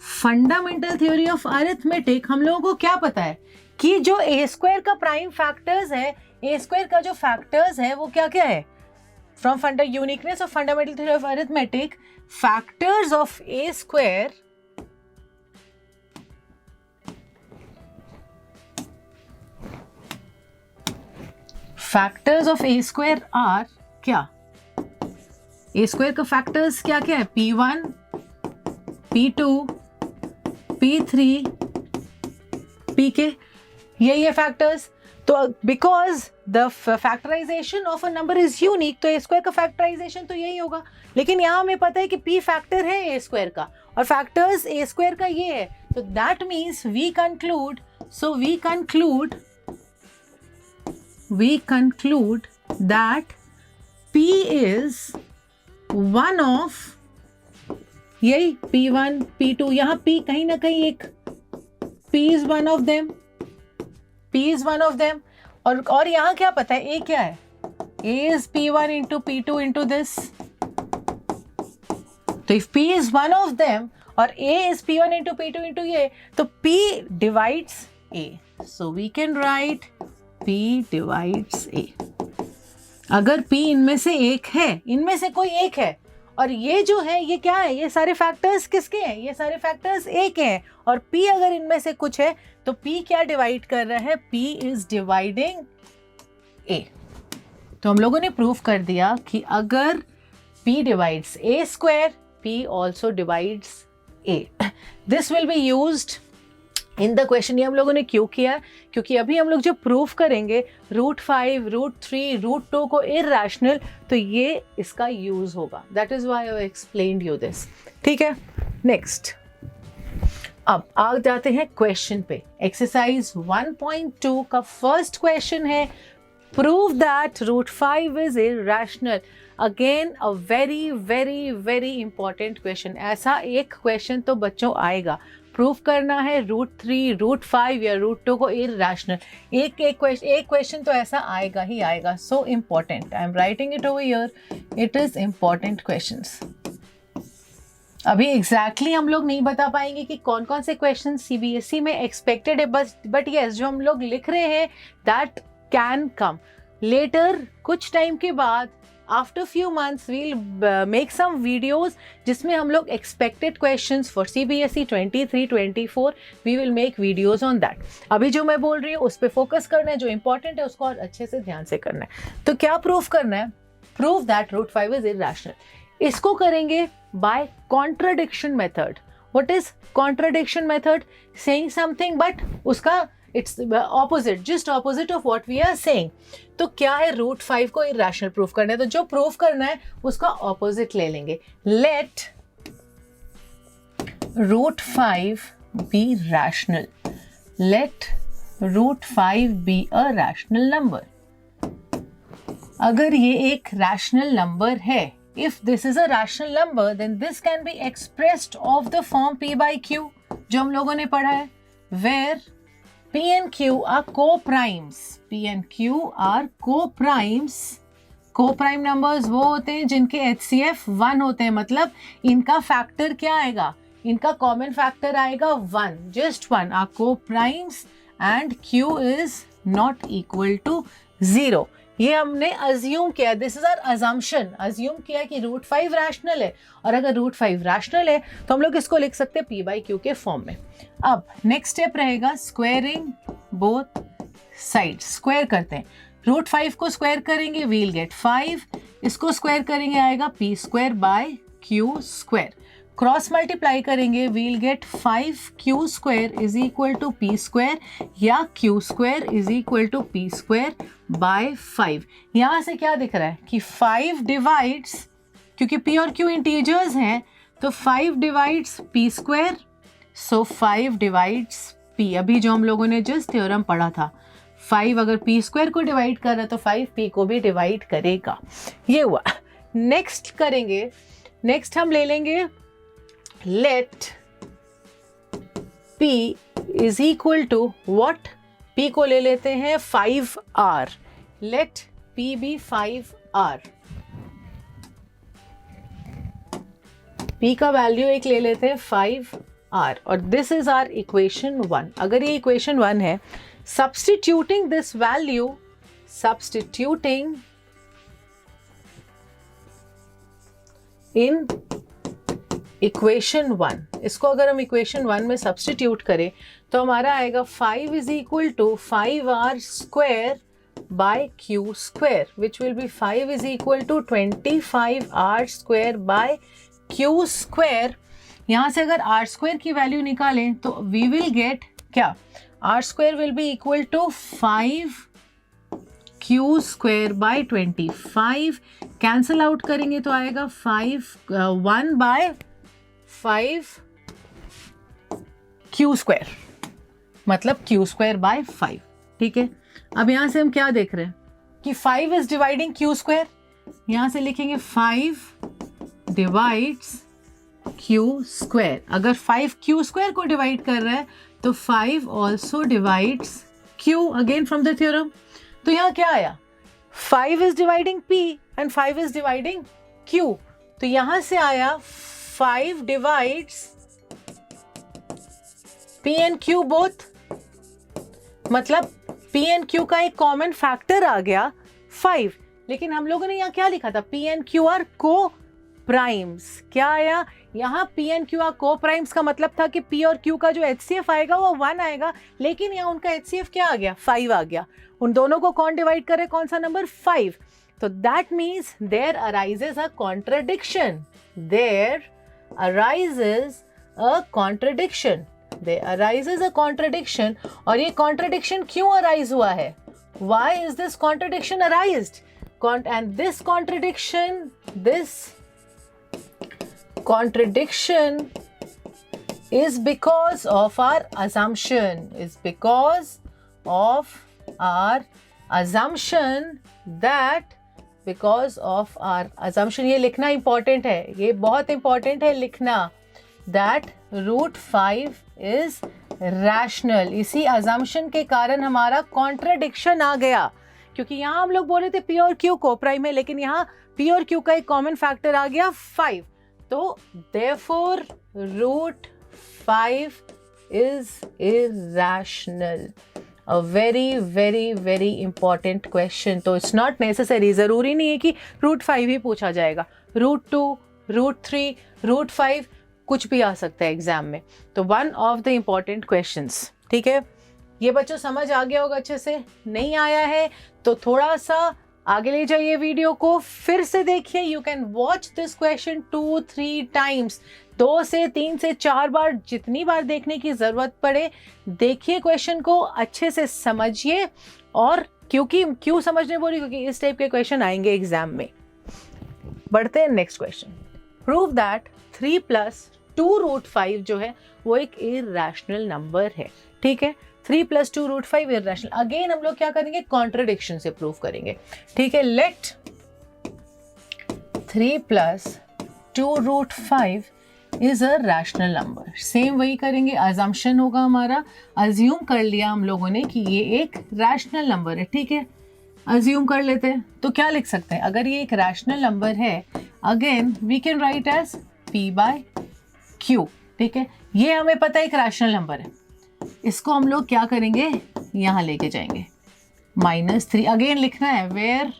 fundamental theory of arithmetic हम लोगों को क्या पता है कि जो ए स्क्वायर का प्राइम फैक्टर्स है, ए स्क्वायर का जो फैक्टर्स है वो क्या क्या है? From uniqueness of fundamental theory of arithmetic, factors of A square factors of A square are क्या? ए स्क्वायर का फैक्टर्स क्या क्या है? P1, P2, P3, Pk, ये फैक्टर्स। तो because the factorization of a number is unique, तो A square का factorisation तो यही होगा। लेकिन यहाँ हमें पता है कि P फैक्टर है ए स्क्वायर का और फैक्टर्स ए स्क्वायर का ये है, तो that means we conclude that P is one of, यही P1, P2, यहाँ P कहीं ना कहीं एक, P is one of them, और यहाँ क्या पता है A क्या है? A is P1 into P2 into this, तो if P is one of them और A is P1 into P2 into ये, तो P divides A, so we can write P divides A। अगर P इनमें से एक है, इनमें से कोई एक है, और ये जो है ये क्या है? ये सारे फैक्टर्स किसके हैं? ये सारे फैक्टर्स A के हैं, और P अगर इनमें से कुछ है तो P क्या डिवाइड कर रहा है? P is dividing A। तो हम लोगों ने प्रूव कर दिया कि अगर P divides A square, P also divides A। This will be used in the question. ये हम लोगों ने क्यों किया? क्योंकि अभी हम लोग जो प्रूफ करेंगे √5, √3, √2 को इरैशनल, तो ये इसका यूज होगा। That is why I explained you this. ठीक है, नेक्स्ट अब आ जाते हैं क्वेश्चन पे। एक्सरसाइज 1.2 का फर्स्ट क्वेश्चन है, prove that √5 is irrational. Again a very very very important question. ऐसा एक क्वेश्चन तो बच्चों आएगा, प्रूफ करना है √3, √5 या √2 को इरैशनल। एक क्वेश्चन तो ऐसा आएगा ही आएगा। So important, I am writing it over here, it is important questions. अभी एग्जैक्टली हम लोग नहीं बता पाएंगे कि कौन कौन से क्वेश्चन सीबीएसई में एक्सपेक्टेड है, बट यस जो हम लोग लिख रहे हैं दैट कैन कम लेटर। कुछ टाइम के बाद after few months we'll make some videos जिसमें हम लोग expected questions for CBSE 23-24 we will make videos on that. अभी जो मैं बोल रही हूँ उस पर फोकस करना है, जो इंपॉर्टेंट है उसको और अच्छे से ध्यान से करना है। तो क्या प्रूफ करना है? Prove that √5 is irrational. इसको करेंगे by contradiction method. What is contradiction method? Saying something but उसका it's opposite, just opposite of what we are saying. तो क्या है? √5 को इरैशनल प्रूफ करना है, तो जो प्रूफ करना है उसका ऑपोजिट ले लेंगे। Let √5 be rational, let √5 be a rational number. अगर ये एक रैशनल नंबर है, if this is a rational number then this can be expressed of the form P by Q जो हम लोगों ने पढ़ा है, where P and Q are co-primes। P and Q are co-primes। co-prime numbers वो होते हैं जिनके HCF 1 होते हैं, मतलब इनका फैक्टर क्या आएगा? इनका कॉमन फैक्टर आएगा 1, just 1 are co-primes and Q is not equal to 0। ये हमने अज्यूम किया, this is our assumption, assume किया कि √5 रैशनल है, और अगर √5 रैशनल है तो हम लोग इसको लिख सकते हैं P by Q के फॉर्म में। अब नेक्स्ट स्टेप रहेगा स्क्वायरिंग बोथ साइड्स। स्क्वायर करते हैं, √5 को स्क्वायर करेंगे वील गेट 5, इसको स्क्वायर करेंगे आएगा P square by Q square, cross multiply करेंगे we'll get 5Q square is equal to P square, या Q square is equal to P square by 5। यहाँ से क्या दिख रहा है कि 5 डिवाइड्स, क्योंकि P और Q इंटीजर्स हैं तो 5 डिवाइड्स P स्क्वायर, सो 5 डिवाइड्स P। अभी जो हम लोगों ने जस्ट थ्योरम पढ़ा था, 5 अगर P स्क्वायर को डिवाइड कर रहा है तो 5 P को भी डिवाइड करेगा। ये हुआ। नेक्स्ट करेंगे, नेक्स्ट हम ले लेंगे let P is equal to what? P को ले लेते हैं 5R, let P be 5R। P का वैल्यू एक ले लेते हैं 5 आर, और दिस इज आर इक्वेशन 1. अगर ये इक्वेशन 1 है, substituting this value, substituting in equation 1, इसको अगर हम इक्वेशन 1 में सब्स्टिट्यूट करें तो हमारा आएगा 5 is equal to 5r square by q square, which will be 5 is equal to 25r square by q square. यहाँ से अगर r स्क्वायर की वैल्यू निकालें तो वी विल गेट क्या, r square will be equal to 5q square by 25. Cancel out करेंगे तो आएगा 1 बाय 5q स्क्वायर, मतलब q स्क्वायर बाय 5. ठीक है, अब यहाँ से हम क्या देख रहे हैं कि 5 इज डिवाइडिंग q स्क्वायर. यहाँ से लिखेंगे 5 डिवाइड्स q स्क्वायर. अगर 5 q स्क्वायर को डिवाइड कर रहा है तो 5 also divides q, again from the theorem. तो यहाँ क्या आया, 5 is dividing p and 5 is dividing q. तो यहाँ से आया 5 divides p and q both, मतलब p एंड q का एक कॉमन फैक्टर आ गया 5. लेकिन हम लोगों ने यहाँ क्या लिखा था, p एंड q आर को प्राइम्स. क्या आया यहाँ, p एंड q आर को प्राइम्स का मतलब था कि p और q का जो HCF आएगा वो 1 आएगा, लेकिन यहाँ उनका HCF क्या आ गया, 5 आ गया. उन दोनों को कौन डिवाइड करे, कौन सा नंबर, 5. तो that means there arises a contradiction, there arises a contradiction, there arises a contradiction. और ये कॉन्ट्रडिक्शन क्यों अराइज हुआ है, why is this contradiction arised, and this contradiction is because of our assumption, ये लिखना इंपॉर्टेंट है, ये बहुत इंपॉर्टेंट है लिखना, that √5 is rational. इसी assumption के कारण हमारा contradiction आ गया, क्योंकि यहाँ हम लोग बोले थे P और Q को प्राइम है, लेकिन यहाँ P और Q का एक कॉमन फैक्टर आ गया 5. तो therefore √5 is irrational. A very very very important question. तो it's not necessary, ज़रूरी नहीं है कि √5 ही पूछा जाएगा, √2, √3, √5 कुछ भी आ सकता है एग्जाम में. तो one of the important questions. ठीक है, ये बच्चों समझ आ गया होगा अच्छे से. नहीं आया है तो थोड़ा सा आगे ले जाइए वीडियो को, फिर से देखिए. You can watch this question 2-3 times, 2 से 3 से 4 बार, जितनी बार देखने की ज़रूरत पड़े देखिए क्वेश्चन को, अच्छे से समझिए. और क्यों समझने बोली, क्योंकि इस टाइप के क्वेश्चन आएंगे एग्जाम में. बढ़ते हैं नेक्स्ट क्वेश्चन. प्रूव दैट 3 + 2√5 जो है वो एक इरैशनल नंबर है. ठीक है, 3 + 2√5 इरैशनल. अगेन हम लोग क्या करेंगे, कॉन्ट्रडिक्शन से प्रूव करेंगे. ठीक है, let 3 + 2√5 is a rational number. Same वही करेंगे, अजम्पशन होगा हमारा, अज्यूम कर लिया हम लोगों ने कि ये एक रैशनल नंबर है. ठीक है, अज्यूम कर लेते हैं. तो क्या लिख सकते हैं, अगर ये एक रैशनल नंबर है, again we can write as p/q. ठीक है, ये हमें पता है एक रैशनल नंबर है. इसको हम लोग क्या करेंगे, यहाँ लेके जाएंगे -3. अगेन लिखना है where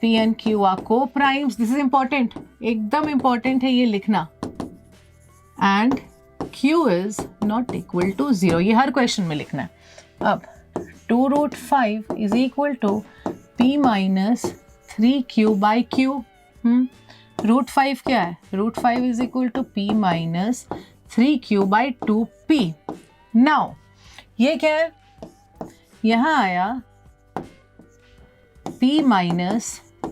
p and q are coprimes. This is important, एकदम इंपॉर्टेंट है ये लिखना. And q is not equal to 0. ये हर क्वेश्चन में लिखना है. अब 2√5 is equal to p - 3q/q. √5 क्या है, √5 is equal to p - 3q/2p. Now ये क्या है, यहाँ आया p -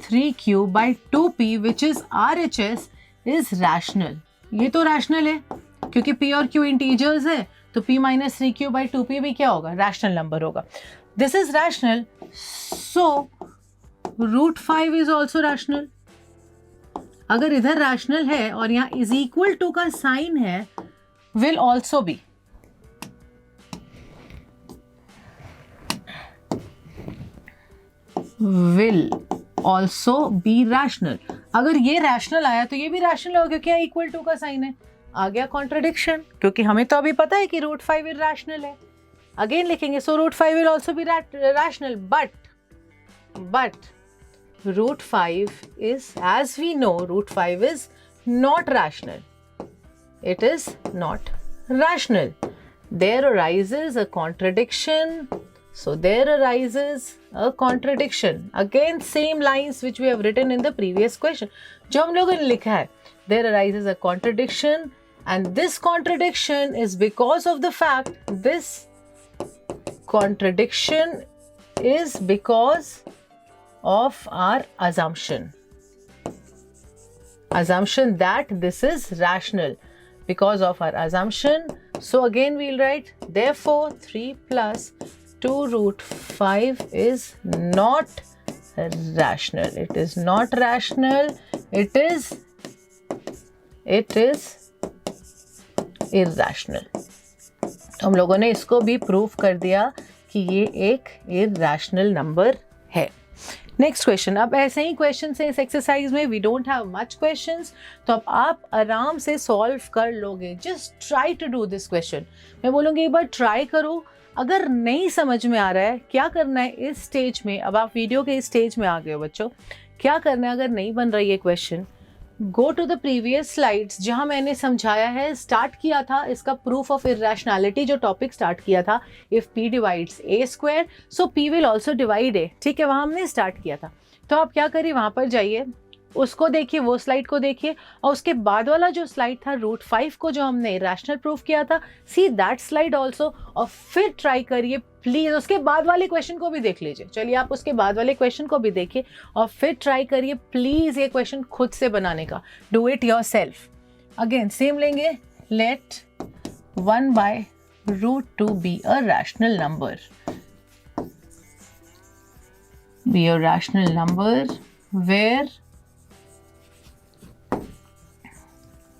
3q/2p which is RHS is rational. ये तो रैशनल है क्योंकि p और q इंटीजर्स है, तो p - 3q/2p भी क्या होगा, रैशनल नंबर होगा. This is rational, so √5 is also rational. अगर इधर रैशनल है और यहाँ इज इक्वल टू का साइन है, will also B. Will also be rational. अगर ये रैशनल आया तो ये भी रैशनल होगा, क्योंकि यहाँ इक्वल टू का साइन है. आ गया कॉन्ट्रडिक्शन, क्योंकि हमें तो अभी पता है कि रूट 5 इरैशनल है. अगेन लिखेंगे, so root 5 will also be rational, but root 5 is, as we know, root 5 is not rational. It is not rational. There arises a contradiction. So there arises a contradiction. Again, same lines which we have written in the previous question. जो हम लोगों ने लिखा है, there arises a contradiction, and this contradiction is because of the fact, this contradiction is because of our assumption that this is rational, because of our assumption. So again we'll write, therefore 3 plus 2 root 5 is not rational. It is not rational. It is irrational. तो हम लोगों ने इसको भी prove कर दिया कि ये एक irrational नंबर है. Next question. अब ऐसे ही क्वेश्चन है इस एक्सरसाइज में, we don't have much questions, तो अब आप आराम से सॉल्व कर लोगे. Just try to do this question. मैं बोलूँगी एक बार ट्राई करो. अगर नहीं समझ में आ रहा है, क्या करना है इस स्टेज में, अब आप वीडियो के इस स्टेज में आ गए हो बच्चों, क्या करना है अगर नहीं बन रही है question, go to the previous slides जहां मैंने समझाया है, स्टार्ट किया था इसका प्रूफ ऑफ इरैशनैलिटी जो टॉपिक स्टार्ट किया था. If p divides a square so p will also divide a. ठीक है, वहां हमने स्टार्ट किया था. तो आप क्या करिए, वहां पर जाइए, उसको देखिए, वो स्लाइड को देखिए, और उसके बाद वाला जो स्लाइड था रूट 5 को जो हमने इरैशनल प्रूफ किया था, सी दैट स्लाइड ऑल्सो, और फिर ट्राई करिए प्लीज. उसके बाद वाले क्वेश्चन को भी देख लीजिए. चलिए आप उसके बाद वाले क्वेश्चन को भी देखिए और फिर ट्राई करिए प्लीज ये क्वेश्चन खुद से बनाने का. Do it yourself. Again same लेंगे, let 1 by root 2 be a rational number. Be a rational number where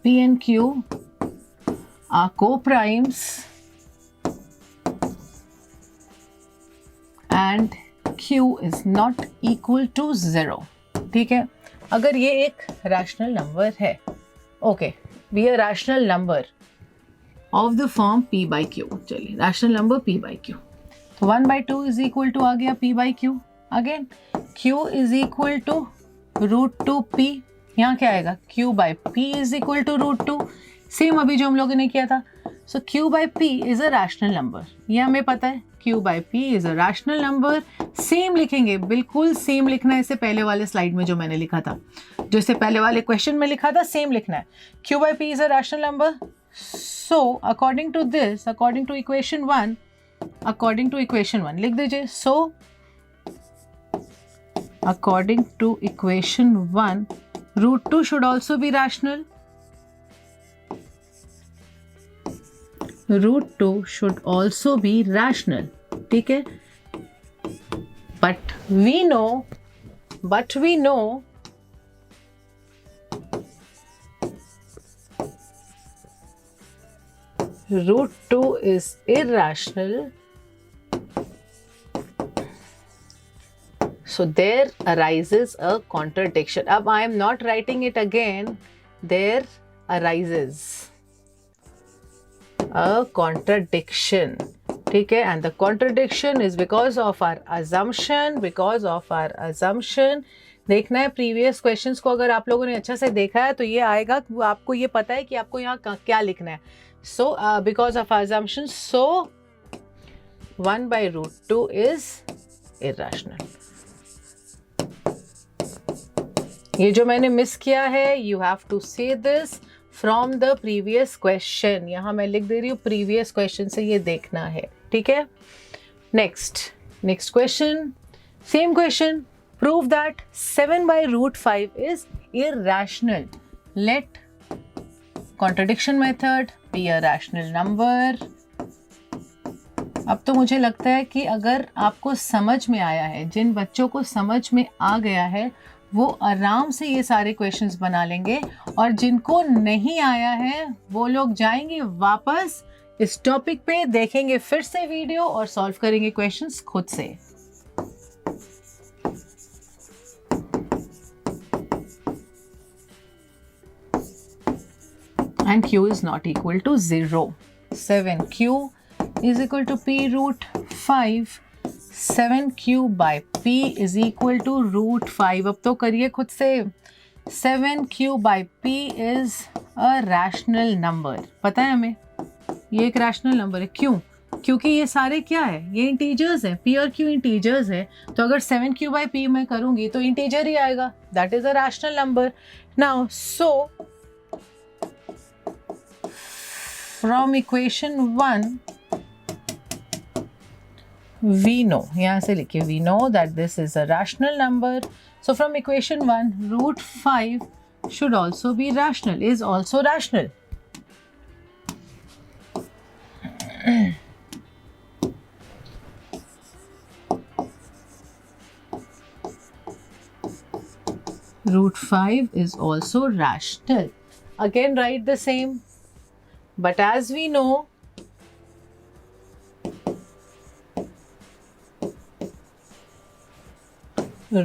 P and Q are co-primes and Q is not equal to 0. ठीक है, अगर ये एक रैशनल नंबर है, okay, B a rational number of the form P by Q. चलिए, rational number P by Q. तो 1/2 is equal to आ गया P by Q. Again Q is equal to root 2P. यहाँ क्या आएगा, Q by P is equal to root 2. Same अभी जो हम लोगों ने किया था. So Q by P is a rational number, ये हमें पता है. Q by P is a rational number. Same लिखेंगे, बिल्कुल सेम लिखना है इससे पहले वाले स्लाइड में जो मैंने लिखा था, जो इससे पहले वाले क्वेश्चन में लिखा था, सेम लिखना है. Q by P is a rational number. So according to this, according to equation 1 लिख दीजिए. So according to equation 1 root 2 should also be rational. Root 2 should also be rational. ठीक है, but we know root 2 is irrational. So there arises a contradiction. अब I am not writing it again. There arises a contradiction. ठीक है, and the contradiction is because of our assumption. देखना है previous questions को, अगर आप लोगों ने अच्छा से देखा है तो ये आएगा कि आपको ये पता है कि आपको यहाँ क्या लिखना है. So because of our assumption, so 1 by root 2 is irrational. ये जो मैंने मिस किया है, यू हैव टू से this from the previous question. यहाँ मैं लिख दे रही हूँ, प्रीवियस क्वेश्चन से ये देखना है. ठीक है, next question, same question. Prove that 7 by root 5 is irrational. Let contradiction method be a rational number. अब तो मुझे लगता है कि अगर आपको समझ में आया है, जिन बच्चों को समझ में आ गया है वो आराम से ये सारे क्वेश्चंस बना लेंगे, और जिनको नहीं आया है वो लोग जाएंगे वापस इस टॉपिक पे, देखेंगे फिर से वीडियो और सॉल्व करेंगे क्वेश्चंस खुद से. and q is not equal to 0. 7q is equal to p root 5. 7q by p is equal to root 5. अब तो करिए खुद से. 7q by p is a rational number. पता है हमें ये एक रैशनल नंबर है. क्यों? क्योंकि ये सारे क्या है, ये इंटीजर्स है. p और q इंटीजर्स है, तो अगर 7q by p मैं करूंगी तो इंटीजर ही आएगा. That is a rational number. Now so from equation 1 we know, यहाँ से लिखिए, we know that this is a rational number. So from equation 1 root 5 should also be rational, is also rational. Root 5 is also rational. Again write the same, but as we know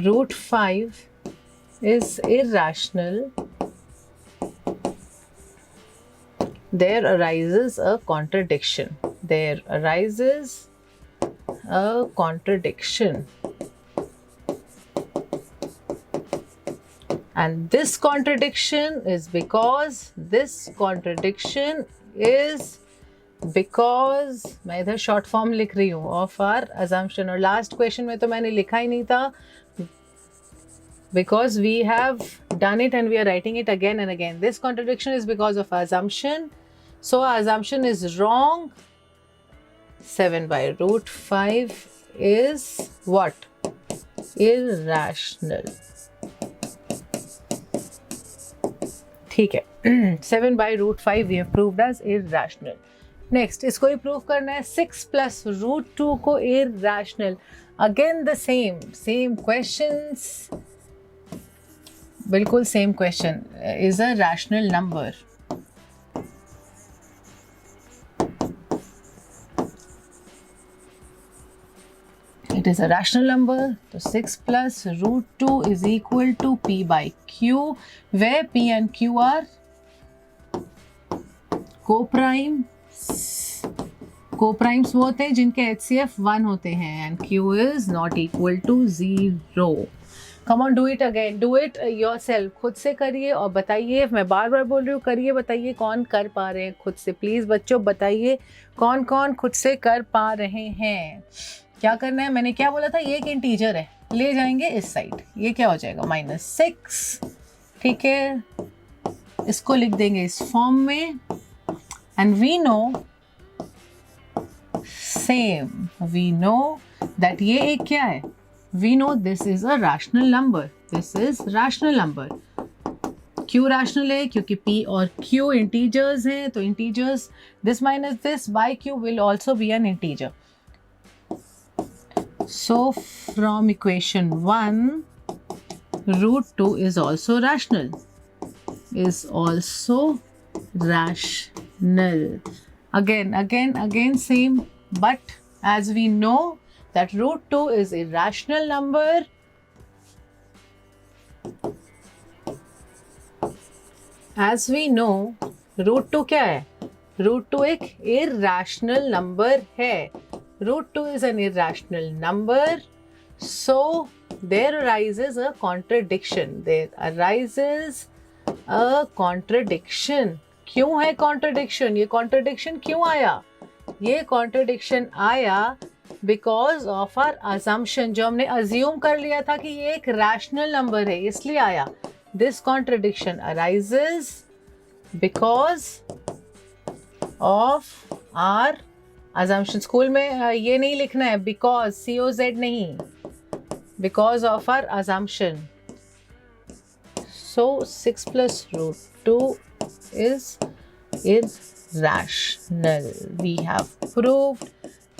root 5 is irrational, there arises a contradiction. There arises a contradiction. And this contradiction is because मैं इधर short form लिख रही हूँ of our assumption, और last question में तो मैंने लिखा ही नहीं था, because we have done it and we are writing it again and again. This contradiction is because of assumption. So our assumption is wrong. 7 by root 5 is what? Irrational. ठीक है. 7 by root 5 we have proved as irrational. Next, इसको ही prove करना है. 6 plus root 2 को irrational. Again the same questions. बिल्कुल same question. Is a rational number. It is a rational number. तो 6 plus root 2 is equal to p by q, where p and q are coprimes वो होते हैं जिनके HCF 1 होते हैं, and q is not equal to 0. Come on, do it again. Do it yourself. खुद से करिए और बताइए. मैं बार बार बोल रही हूँ, करिए, बताइए कौन कर पा रहे हैं खुद से. प्लीज़ बच्चों बताइए कौन कौन खुद से कर पा रहे हैं. क्या करना है, मैंने क्या बोला था, ये एक इंटीजर है, ले जाएंगे इस साइड. ये क्या हो जाएगा, -6. ठीक है, इसको लिख देंगे इस फॉर्म में. And we know same, we know that ये एक क्या है, we know this is a rational number. This is rational number. Q rational है क्योंकि P और Q integers हैं, तो integers this minus this by Q will also be an integer. So from equation 1 root 2 is also rational. Is also rational. Again same, but as we know that root 2 is a rational number. As we know, root 2 क्या है? root 2 एक irrational number है. root 2 is an irrational number. So there arises a contradiction. क्यों है contradiction? ये contradiction क्यों आया? ये contradiction आया बिकॉज ऑफ आर assumption, जो हमने assume कर लिया था कि ये एक रैशनल नंबर है, इसलिए आया. This contradiction arises because of our assumption. School में ये नहीं लिखना है बिकॉज, COZ नहीं, because of our assumption. So 6 plus root 2 is irrational. We have proved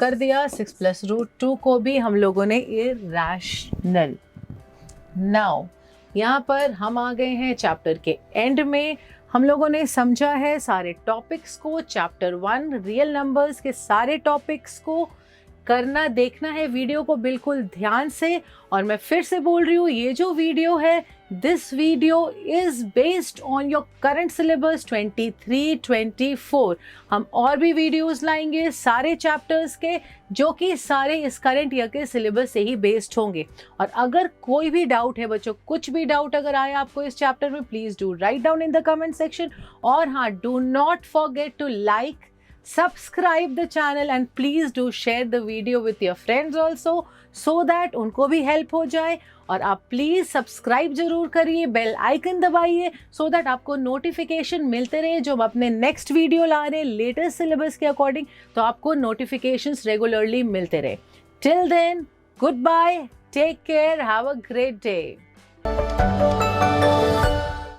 कर दिया 6 plus root 2 को भी हम लोगों ने irrational. Now यहाँ पर हम आ गए हैं चैप्टर के एंड में. हम लोगों ने समझा है सारे टॉपिक्स को. चैप्टर 1 रियल नंबर्स के सारे टॉपिक्स को करना, देखना है वीडियो को बिल्कुल ध्यान से. और मैं फिर से बोल रही हूँ, ये जो वीडियो है This video is based on your current syllabus 23-24. हम और भी वीडियोस लाएंगे सारे चैप्टर्स के जो कि सारे इस करंट ईयर के सिलेबस से ही बेस्ड होंगे। और अगर कोई भी डाउट है बच्चों, कुछ भी डाउट अगर आए आपको इस चैप्टर में, please do write down in the comment section. और हाँ, do not forget to like, subscribe the channel and please do share the video with your friends also so that उनको भी हेल्प हो जाए। और आप प्लीज सब्सक्राइब जरूर करिए, बेल आइकन दबाइए so that आपको नोटिफिकेशन मिलते रहे जो हम अपने नेक्स्ट वीडियो ला रहे हैं लेटेस्ट सिलेबस के अकॉर्डिंग, तो आपको नोटिफिकेशंस रेगुलरली मिलते रहे। Till then, good bye, take care, have a great day.